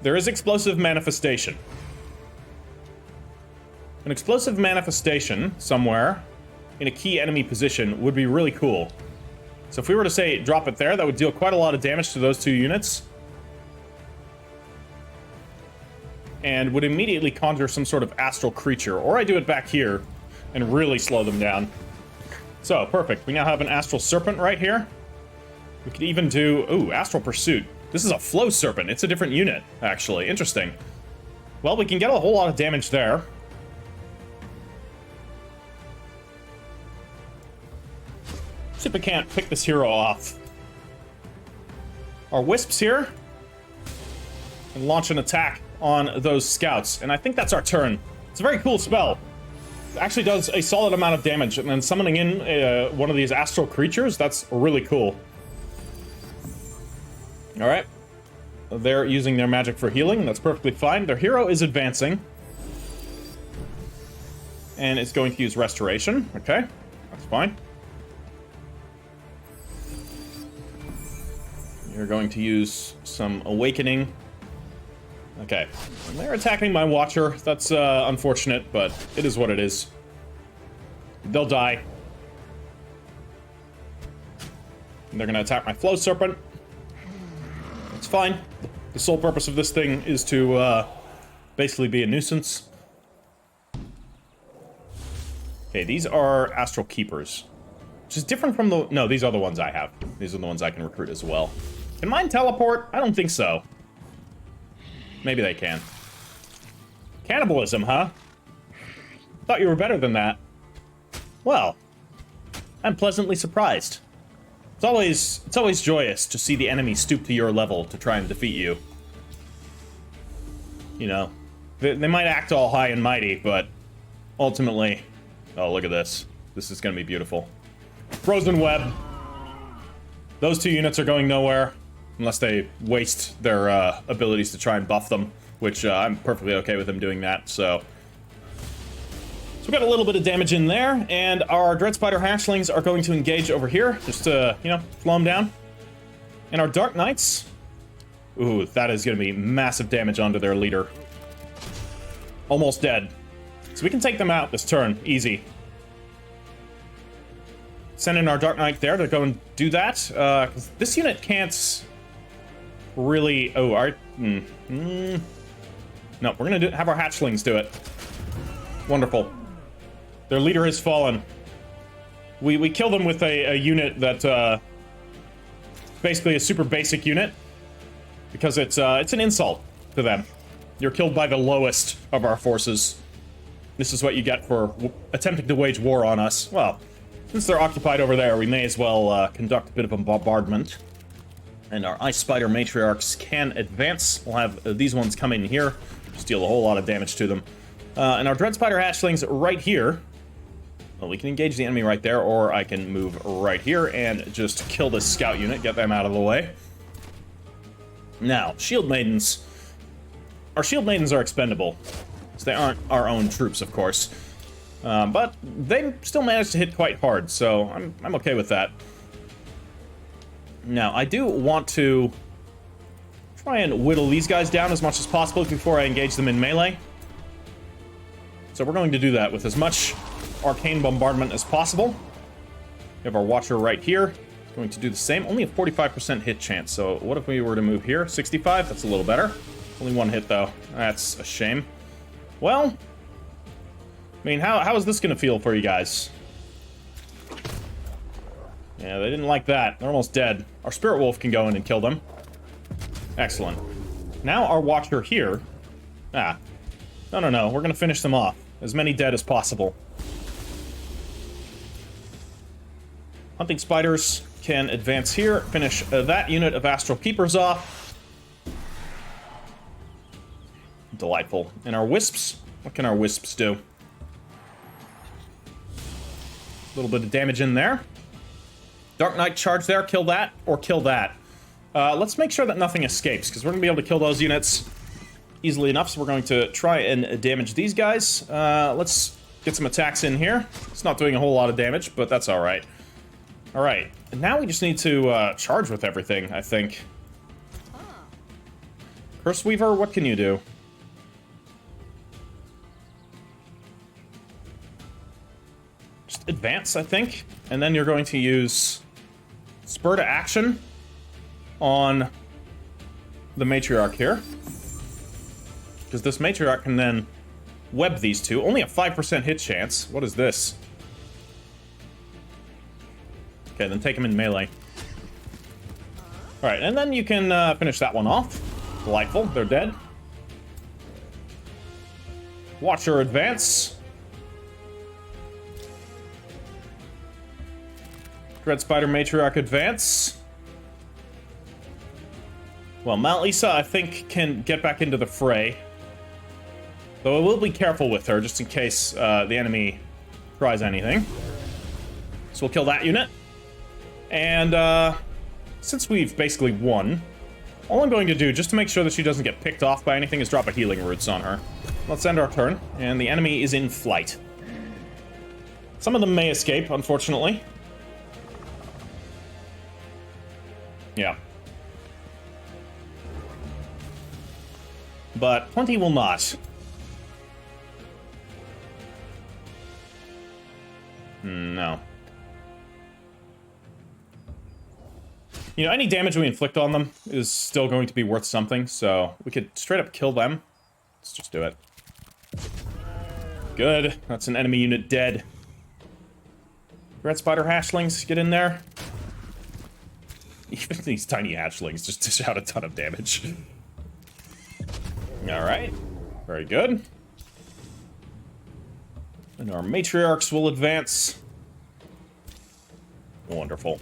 There is Explosive Manifestation. An Explosive Manifestation somewhere in a key enemy position would be really cool. So if we were to say drop it there, that would deal quite a lot of damage to those two units. And would immediately conjure some sort of astral creature. Or I do it back here and really slow them down. So, perfect. We now have an Astral Serpent right here. We could even do... Ooh, Astral Pursuit. This is a Flow Serpent. It's a different unit, actually. Interesting. Well, we can get a whole lot of damage there. See if we can't pick this hero off. Our Wisps here. And launch an attack on those scouts. And I think that's our turn. It's a very cool spell. It actually does a solid amount of damage, and then summoning in one of these astral creatures, that's really cool. Alright. They're using their magic for healing, that's perfectly fine. Their hero is advancing. And it's going to use restoration. Okay, that's fine. You're going to use some awakening. Okay, and they're attacking my Watcher. That's unfortunate, but it is what it is. They'll die. And they're gonna attack my Flow Serpent. It's fine. The sole purpose of this thing is to basically be a nuisance. Okay, these are Astral Keepers. Which is different from the... No, these are the ones I have. These are the ones I can recruit as well. Can mine teleport? I don't think so. Maybe they can. Cannibalism, huh? Thought you were better than that. Well, I'm pleasantly surprised. It's always joyous to see the enemy stoop to your level to try and defeat you. You know, they might act all high and mighty, but ultimately... Oh, look at this. This is gonna be beautiful. Frozen Web. Those two units are going nowhere. Unless they waste their abilities to try and buff them, which I'm perfectly okay with them doing that, so we got a little bit of damage in there, and our Dread Spider Hatchlings are going to engage over here, just to, you know, slow them down. And our Dark Knights, ooh, that is going to be massive damage onto their leader. Almost dead. So we can take them out this turn, easy. Send in our Dark Knight there to go and do that, because this unit can't... really... Oh, our... No, we're gonna have our hatchlings do it. Wonderful. Their leader has fallen. We kill them with a unit that, basically a super basic unit. Because it's an insult to them. You're killed by the lowest of our forces. This is what you get for attempting to wage war on us. Well, since they're occupied over there, we may as well conduct a bit of a bombardment. And our Ice Spider Matriarchs can advance. We'll have these ones come in here, just deal a whole lot of damage to them. And our Dread Spider Hatchlings right here. Well, we can engage the enemy right there, or I can move right here and just kill this scout unit, get them out of the way. Now, Shield Maidens. our shield maidens are expendable. So they aren't our own troops, of course. But they still managed to hit quite hard, so I'm okay with that. Now, I do want to try and whittle these guys down as much as possible before I engage them in melee. So we're going to do that with as much arcane bombardment as possible. We have our Watcher right here. Going to do the same. Only a 45% hit chance, so what if we were to move here? 65? That's a little better. Only one hit, though. That's a shame. Well, I mean, how is this going to feel for you guys? Yeah, they didn't like that. They're almost dead. Our Spirit Wolf can go in and kill them. Excellent. Now our Watcher here... No. We're going to finish them off. As many dead as possible. Hunting Spiders can advance here, finish that unit of Astral Keepers off. Delightful. And our Wisps? What can our Wisps do? A little bit of damage in there. Dark Knight charge there, kill that, or kill that. Let's make sure that nothing escapes, because we're going to be able to kill those units easily enough, so we're going to try and damage these guys. Let's get some attacks in here. It's not doing a whole lot of damage, but that's alright. Alright, and now we just need to charge with everything, I think. Curse Weaver, what can you do? Just advance, I think. And then you're going to use Spur to Action on the Matriarch here. Because this Matriarch can then web these two. Only a 5% hit chance. What is this? Okay, then take him in melee. Alright, and then you can finish that one off. Delightful, they're dead. Watcher advance. Dread Spider Matriarch advance. Well, Mount Lisa, I think, can get back into the fray. Though I will be careful with her, just in case the enemy tries anything. So we'll kill that unit. And since we've basically won, all I'm going to do, just to make sure that she doesn't get picked off by anything, is drop a Healing Roots on her. Let's end our turn, and the enemy is in flight. Some of them may escape, unfortunately. Yeah. But 20 will not. No. You know, any damage we inflict on them is still going to be worth something, so we could straight up kill them. Let's just do it. Good. That's an enemy unit dead. Red Spider Hatchlings, get in there. Even these tiny hatchlings just dish out a ton of damage. Alright. Very good. And our Matriarchs will advance. Wonderful.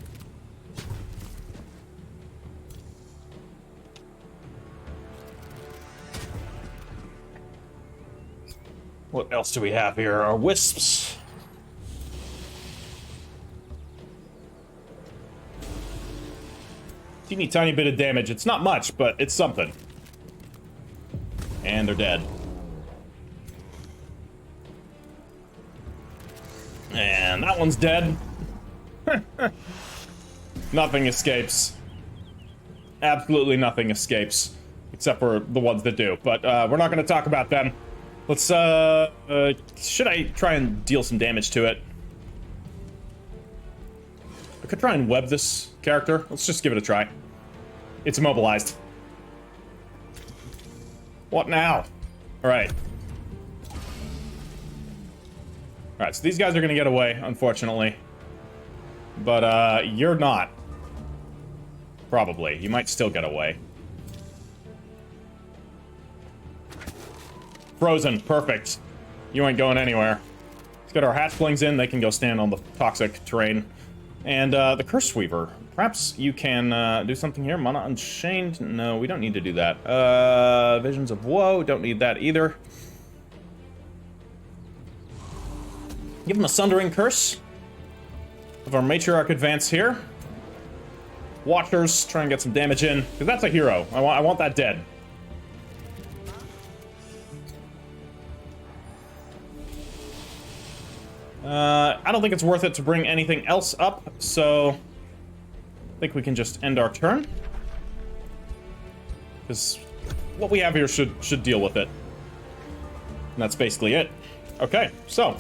What else do we have here? Our Wisps. Teeny tiny bit of damage. It's not much, but it's something. And they're dead. And that one's dead. Nothing escapes. Absolutely nothing escapes. Except for the ones that do. But we're not going to talk about them. Let's, should I try and deal some damage to it? I could try and web this character. Let's just give it a try. It's immobilized. What now? Alright. Alright, so these guys are gonna get away, unfortunately. But, you're not. Probably. You might still get away. Frozen. Perfect. You ain't going anywhere. Let's get our hatchlings in. They can go stand on the toxic terrain. And, the Curse Weaver. Perhaps you can, do something here. Mana Unchained? No, we don't need to do that. Visions of Woe. Don't need that either. Give him a Sundering Curse. Have our Matriarch advance here. Watchers, try and get some damage in. Because that's a hero. I want that dead. I don't think it's worth it to bring anything else up, so I think we can just end our turn. Because what we have here should deal with it. And that's basically it. Okay, so,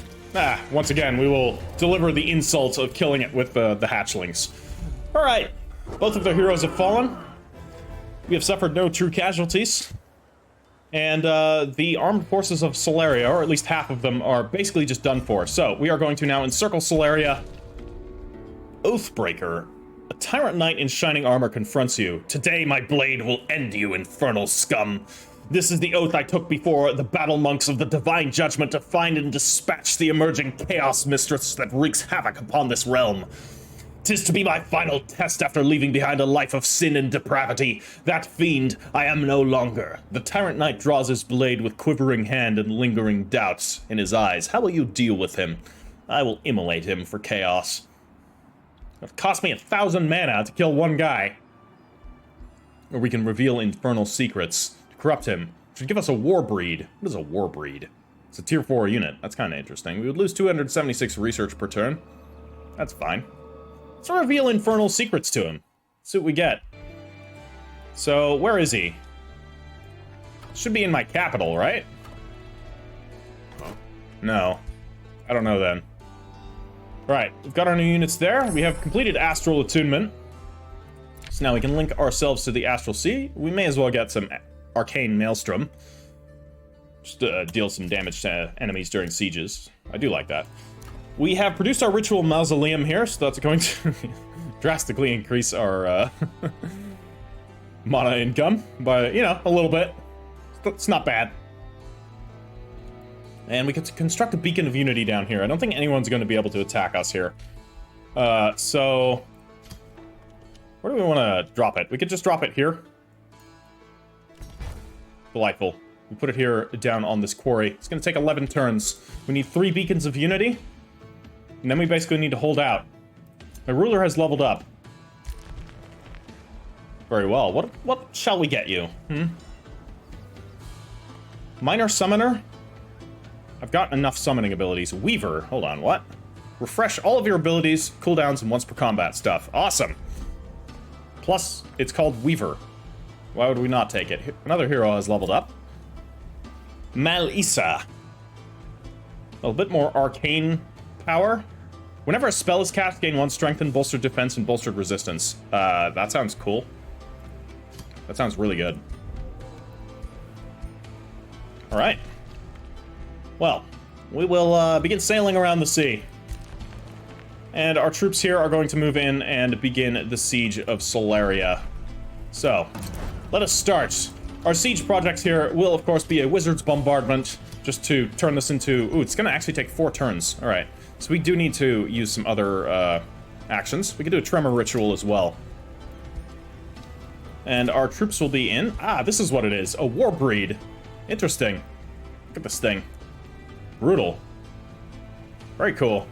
once again, we will deliver the insult of killing it with the hatchlings. Alright, both of the heroes have fallen. We have suffered no true casualties. And the armed forces of Solaria, or at least half of them, are basically just done for. So, we are going to now encircle Solaria. Oathbreaker. A tyrant knight in shining armor confronts you. Today my blade will end you, infernal scum. This is the oath I took before the battle monks of the divine judgment to find and dispatch the emerging chaos mistress that wreaks havoc upon this realm. 'Tis to be my final test after leaving behind a life of sin and depravity. That fiend I am no longer. The tyrant knight draws his blade with quivering hand and lingering doubts in his eyes. How will you deal with him? I will immolate him for chaos. It cost me 1,000 mana to kill one guy. Or we can reveal infernal secrets to corrupt him. Should give us a war breed. What is a war breed? It's a tier 4 unit. That's kind of interesting. We would lose 276 research per turn. That's fine. Let's reveal infernal secrets to him. See what we get. So, where is he? Should be in my capital, right? No. I don't know then. Right, we've got our new units there. We have completed Astral Attunement. So now we can link ourselves to the Astral Sea. We may as well get some Arcane Maelstrom. Just to deal some damage to enemies during sieges. I do like that. We have produced our Ritual Mausoleum here, so that's going to drastically increase our mana income by, you know, a little bit. It's not bad. And we could construct a Beacon of Unity down here. I don't think anyone's going to be able to attack us here. So... where do we want to drop it? We could just drop it here. Delightful. We put it here down on this quarry. It's going to take 11 turns. We need 3 Beacons of Unity. And then we basically need to hold out. My ruler has leveled up. Very well. What shall we get you? Minor Summoner? I've got enough summoning abilities. Weaver. Hold on, what? Refresh all of your abilities, cooldowns, and once per combat stuff. Awesome. Plus, it's called Weaver. Why would we not take it? Another hero has leveled up. Malisa. A little bit more arcane power. Whenever a spell is cast, gain 1 strengthened, bolstered defense, and bolstered resistance. That sounds cool. That sounds really good. Alright. Well, we will begin sailing around the sea. And our troops here are going to move in and begin the siege of Solaria. So, let us start. Our siege project here will, of course, be a wizard's bombardment, just to turn this into... ooh, it's going to actually take 4 turns. Alright, so we do need to use some other actions. We can do a tremor ritual as well. And our troops will be in... ah, this is what it is. A war breed. Interesting. Look at this thing. Brutal. Very cool.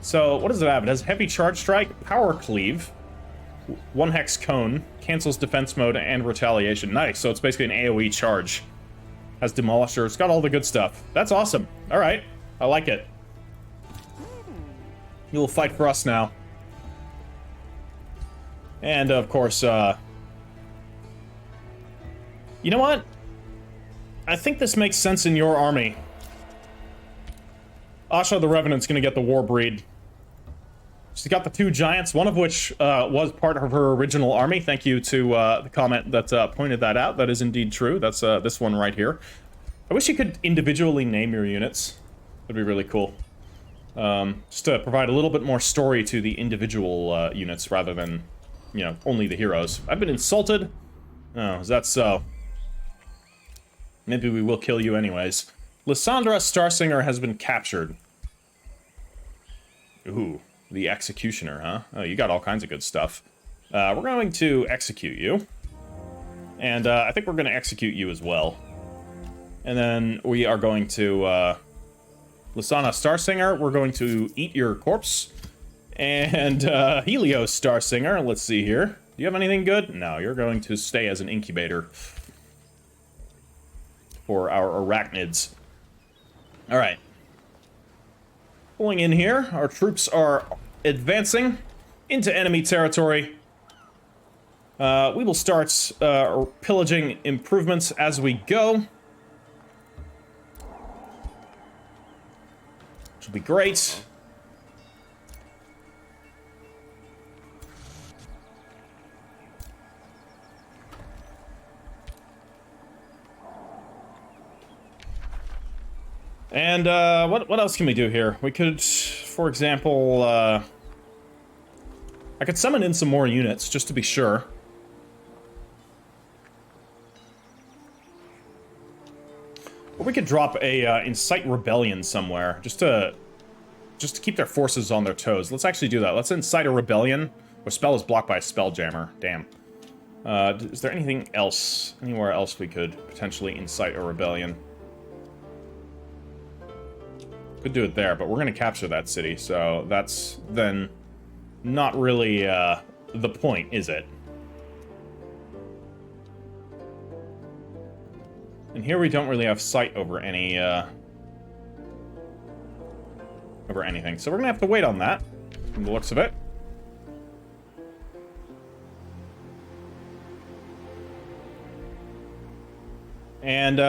So, what does it have? It has Heavy Charge Strike, Power Cleave, 1 Hex Cone, cancels Defense Mode, and Retaliation. Nice, so it's basically an AoE charge. Has Demolisher, it's got all the good stuff. That's awesome. Alright, I like it. You will fight for us now. And, of course, you know what? I think this makes sense in your army. Asha the Revenant's gonna get the war breed. She's got the 2 giants, one of which was part of her original army. Thank you to the comment that pointed that out. That is indeed true. That's this one right here. I wish you could individually name your units. That'd be really cool. Just to provide a little bit more story to the individual units rather than, you know, only the heroes. I've been insulted. Oh, is that so? Maybe we will kill you anyways. Lysandra Starsinger has been captured. Ooh, the Executioner, huh? Oh, you got all kinds of good stuff. We're going to execute you. And I think we're going to execute you as well. And then we are going to... Lysana Starsinger, we're going to eat your corpse. And Helios Starsinger, let's see here. Do you have anything good? No, you're going to stay as an incubator. For our arachnids. Alright. pulling in here. Our troops are advancing into enemy territory. We will start pillaging improvements as we go. Which will be great. And, what else can we do here? We could, for example, I could summon in some more units, just to be sure. Or we could drop a, incite rebellion somewhere, just to keep their forces on their toes. Let's actually do that. Let's incite a rebellion. Or spell is blocked by a spelljammer. Damn. Is there anything else, anywhere else we could potentially incite a rebellion? Could do it there, but we're going to capture that city, so that's then not really the point, is it? And here we don't really have sight over any over anything, so we're going to have to wait on that, from the looks of it. And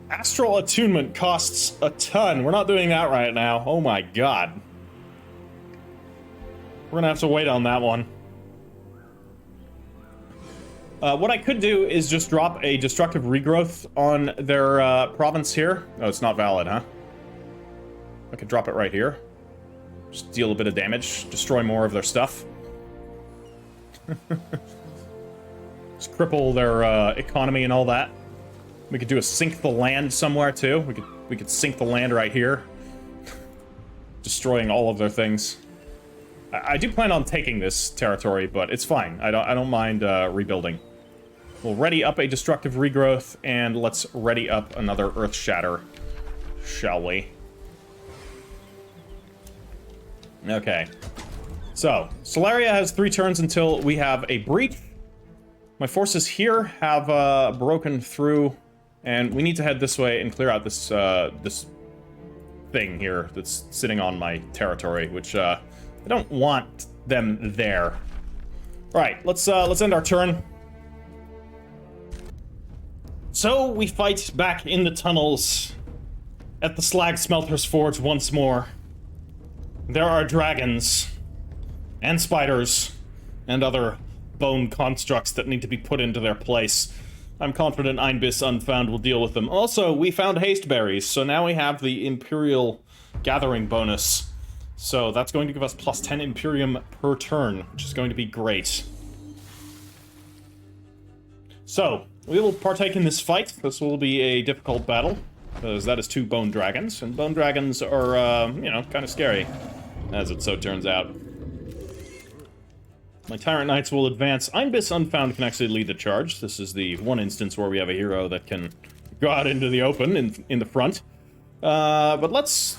astral attunement costs a ton. We're not doing that right now. Oh my god. We're gonna have to wait on that one. What I could do is just drop a destructive regrowth on their province here. Oh, it's not valid, huh? I could drop it right here. Just deal a bit of damage, destroy more of their stuff. Just cripple their economy and all that. We could do a sink the land somewhere too. We could sink the land right here, destroying all of their things. I do plan on taking this territory, but it's fine. I don't mind rebuilding. We'll ready up a destructive regrowth, and let's ready up another Earth Shatter, shall we? Okay. So Solaria has 3 turns until we have a breach. My forces here have broken through. And we need to head this way and clear out this this thing here that's sitting on my territory, which I don't want them there. All right, let's end our turn. So we fight back in the tunnels at the Slag Smelter's Forge once more. There are dragons and spiders and other bone constructs that need to be put into their place. I'm confident Einbiss Unfound will deal with them. Also, we found haste berries, so now we have the Imperial Gathering bonus. So that's going to give us plus 10 Imperium per turn, which is going to be great. So, we will partake in this fight. This will be a difficult battle, because that is 2 bone dragons, and bone dragons are, you know, kind of scary, as it so turns out. My Tyrant Knights will advance. Einbiss Unfound can actually lead the charge. This is the one instance where we have a hero that can go out into the open in the front. But let's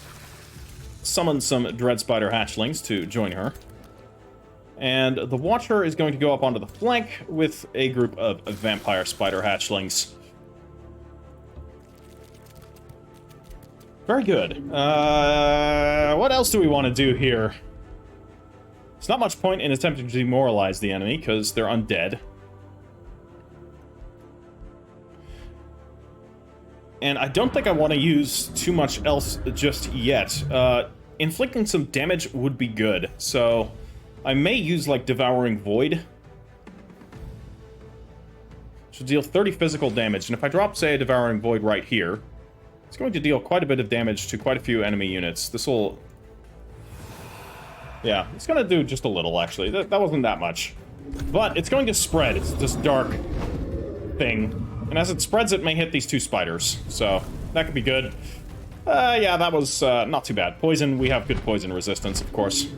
summon some Dread Spider hatchlings to join her. And the Watcher is going to go up onto the flank with a group of Vampire Spider hatchlings. Very good. What else do we want to do here? There's not much point in attempting to demoralize the enemy, because they're undead. And I don't think I want to use too much else just yet. Inflicting some damage would be good, so I may use, like, Devouring Void. Should deal 30 physical damage, and if I drop, say, a Devouring Void right here, it's going to deal quite a bit of damage to quite a few enemy units. This will... Yeah, it's gonna do just a little, actually. That wasn't that much. But it's going to spread. It's this dark thing. And as it spreads, it may hit these 2 spiders. So, that could be good. Yeah, that was not too bad. Poison, we have good poison resistance, of course.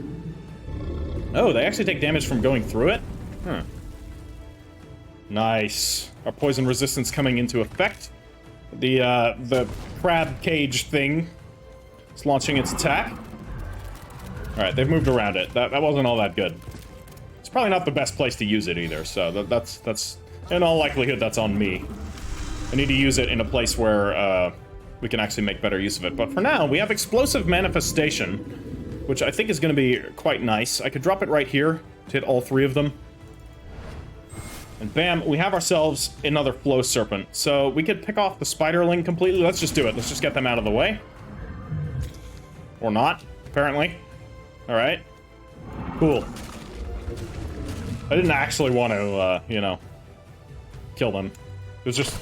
Oh, they actually take damage from going through it? Huh. Nice. Our poison resistance coming into effect. The crab cage thing is launching its attack. Alright, they've moved around it. That wasn't all that good. It's probably not the best place to use it either, so that's in all likelihood, that's on me. I need to use it in a place where, we can actually make better use of it. But for now, we have explosive manifestation, which I think is going to be quite nice. I could drop it right here to hit all 3 of them. And bam, we have ourselves another flow serpent. So we could pick off the spiderling completely. Let's just do it. Let's just get them out of the way. Or not, apparently. Alright. Cool. I didn't actually want to, you know, kill them. It was just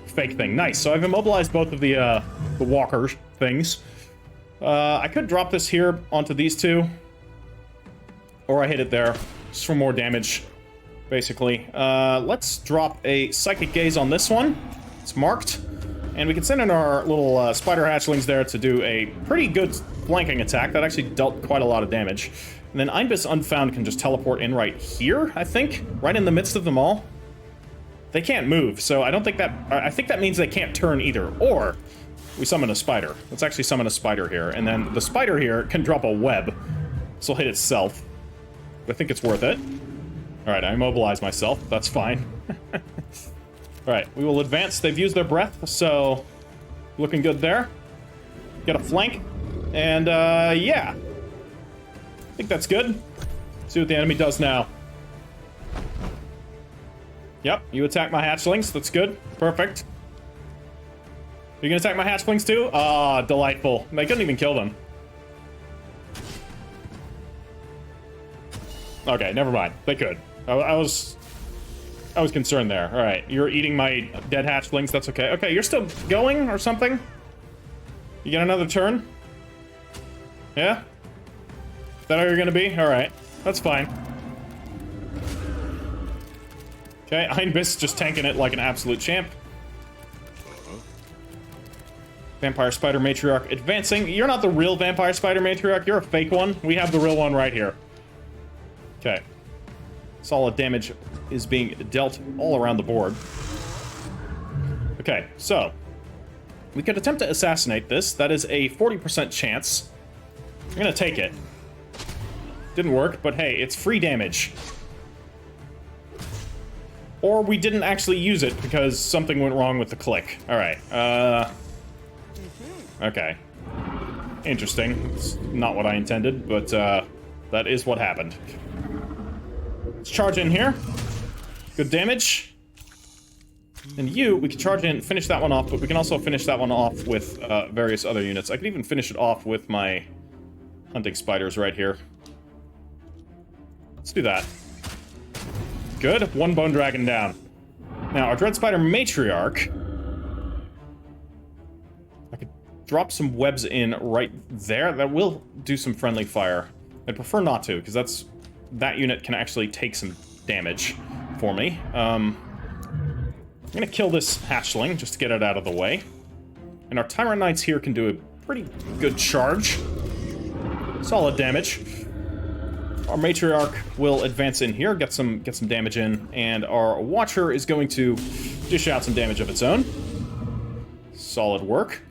a fake thing. Nice. So I've immobilized both of the walker things. I could drop this here onto these 2. Or I hit it there. Just for more damage. Basically. Let's drop a Psychic Gaze on this one. It's marked. And we can send in our little spider hatchlings there to do a pretty good flanking attack. That actually dealt quite a lot of damage. And then Einbis Unfound can just teleport in right here, I think. Right in the midst of them all. They can't move, so I don't think that... I think that means they can't turn either. Or we summon a spider. Let's actually summon a spider here. And then the spider here can drop a web. This will hit itself. I think it's worth it. Alright, I immobilize myself. That's fine. Alright, we will advance. They've used their breath, so... looking good there. Get a flank. And, yeah. I think that's good. See what the enemy does now. Yep, you attack my hatchlings. That's good. Perfect. You gonna attack my hatchlings too? Ah, delightful. They couldn't even kill them. Okay, never mind. They could. I was concerned there. All right, you're eating my dead hatchlings. That's okay. Okay, you're still going or something? You get another turn? Yeah? Is that how you're gonna be? All right, that's fine. Okay, Einbis just tanking it like an absolute champ. Vampire Spider Matriarch advancing. You're not the real Vampire Spider Matriarch. You're a fake one. We have the real one right here. Okay. Solid damage is being dealt all around the board. Okay, so we could attempt to assassinate this. That is a 40% chance. I'm gonna take it. Didn't work, but hey, it's free damage. Or we didn't actually use it because something went wrong with the click. Alright, okay. Interesting. It's not what I intended, but that is what happened. Let's charge in here. Good damage. And you, we can charge in, finish that one off, but we can also finish that one off with various other units. I could even finish it off with my hunting spiders right here. Let's do that. Good. One bone dragon down. Now, our Dread Spider Matriarch. I could drop some webs in right there. That will do some friendly fire. I'd prefer not to, because that unit can actually take some damage for me. I'm gonna kill this hatchling just to get it out of the way. And our Tyrant Knights here can do a pretty good charge. Solid damage. Our Matriarch will advance in here, get some damage in, and our Watcher is going to dish out some damage of its own. Solid work.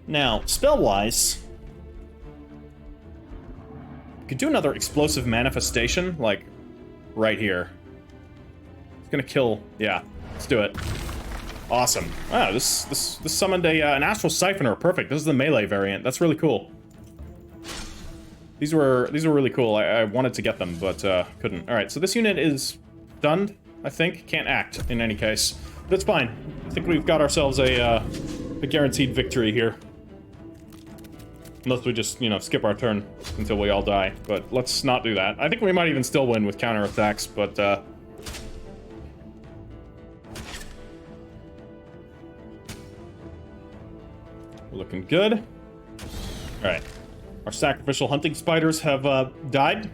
Now, spell-wise, we could do another explosive manifestation, like, right here. It's gonna kill... yeah, let's do it. Awesome. Wow, this summoned an Astral Siphoner. Perfect. This is the melee variant. That's really cool. These were really cool. I wanted to get them, but couldn't. Alright, so this unit is stunned, I think. Can't act, in any case. That's fine. I think we've got ourselves a guaranteed victory here. Unless we just, you know, skip our turn until we all die. But let's not do that. I think we might even still win with counterattacks, but... we're looking good. Alright. Our sacrificial hunting spiders have died.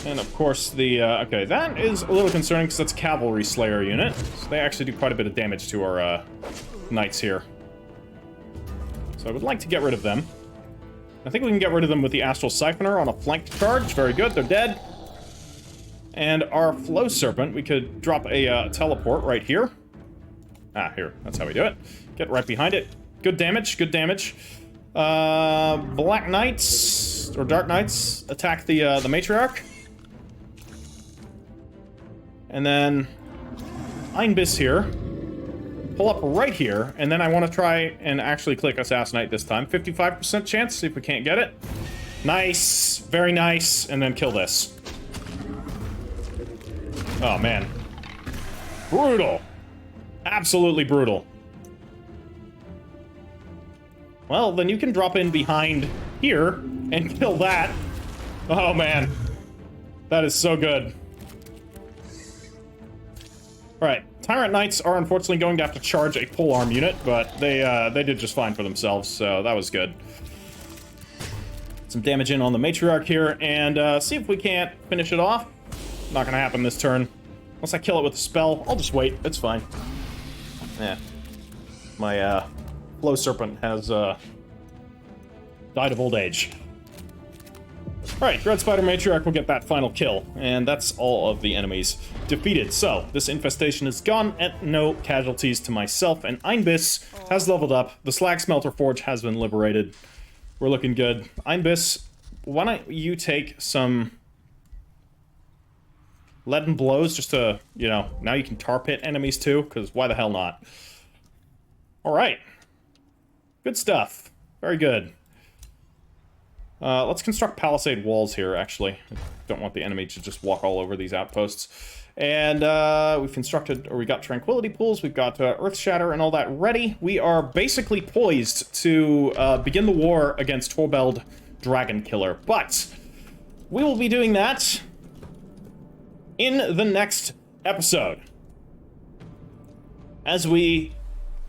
And of course the, okay, that is a little concerning because that's a cavalry slayer unit. So they actually do quite a bit of damage to our knights here. So I would like to get rid of them. I think we can get rid of them with the Astral Siphoner on a flanked charge. Very good, they're dead. And our Flow Serpent, we could drop a teleport right here. Ah, here, that's how we do it. Get right behind it. Good damage, good damage. Black Knights, or Dark Knights, attack the Matriarch. And then Einbis here pull up right here, and then I want to try and actually click Assassinate this time. 55% chance, see if we can't get it. Nice, very nice, and then kill this. Oh, man. Brutal. Absolutely brutal. Well, then you can drop in behind here and kill that. Oh, man. That is so good. Alright, Tyrant Knights are unfortunately going to have to charge a polearm unit, but they did just fine for themselves, so that was good. Some damage in on the Matriarch here, and see if we can't finish it off. Not gonna happen this turn. Unless I kill it with a spell, I'll just wait, it's fine. Yeah. My, Flow Serpent has, died of old age. Alright, Dread Spider Matriarch will get that final kill, and that's all of the enemies defeated. So, this infestation is gone, and no casualties to myself, and Einbiss has leveled up. The Slag Smelter Forge has been liberated. We're looking good. Einbiss, why don't you take some leaden blows just to, you know, now you can tar pit enemies too, because why the hell not? Alright. Good stuff. Very good. Let's construct palisade walls here, actually. I don't want the enemy to just walk all over these outposts. And we've constructed, or we got tranquility pools, we've got earth shatter and all that ready. We are basically poised to begin the war against Torbeld Dragonkiller. But we will be doing that in the next episode, as we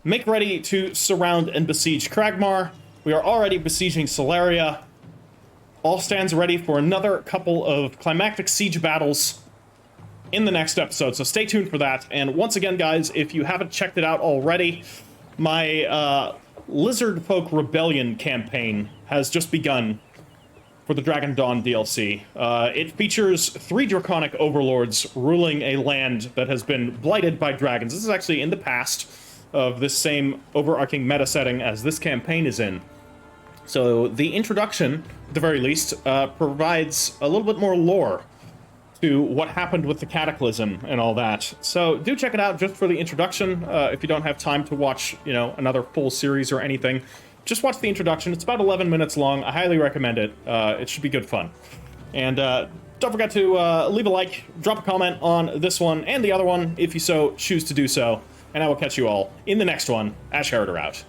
make ready to surround and besiege Kragmar. We are already besieging Solaria. All stands ready for another couple of climactic siege battles in the next episode, so stay tuned for that. And once again, guys, if you haven't checked it out already, my Lizard Folk Rebellion campaign has just begun for the Dragon Dawn DLC. It features 3 draconic overlords ruling a land that has been blighted by dragons. This is actually in the past of this same overarching meta setting as this campaign is in. So the introduction, at the very least, provides a little bit more lore to what happened with the Cataclysm and all that. So do check it out just for the introduction. If you don't have time to watch, you know, another full series or anything, just watch the introduction. It's about 11 minutes long. I highly recommend it. It should be good fun. And don't forget to leave a like, drop a comment on this one and the other one if you so choose to do so. And I will catch you all in the next one. Ash Heriter out.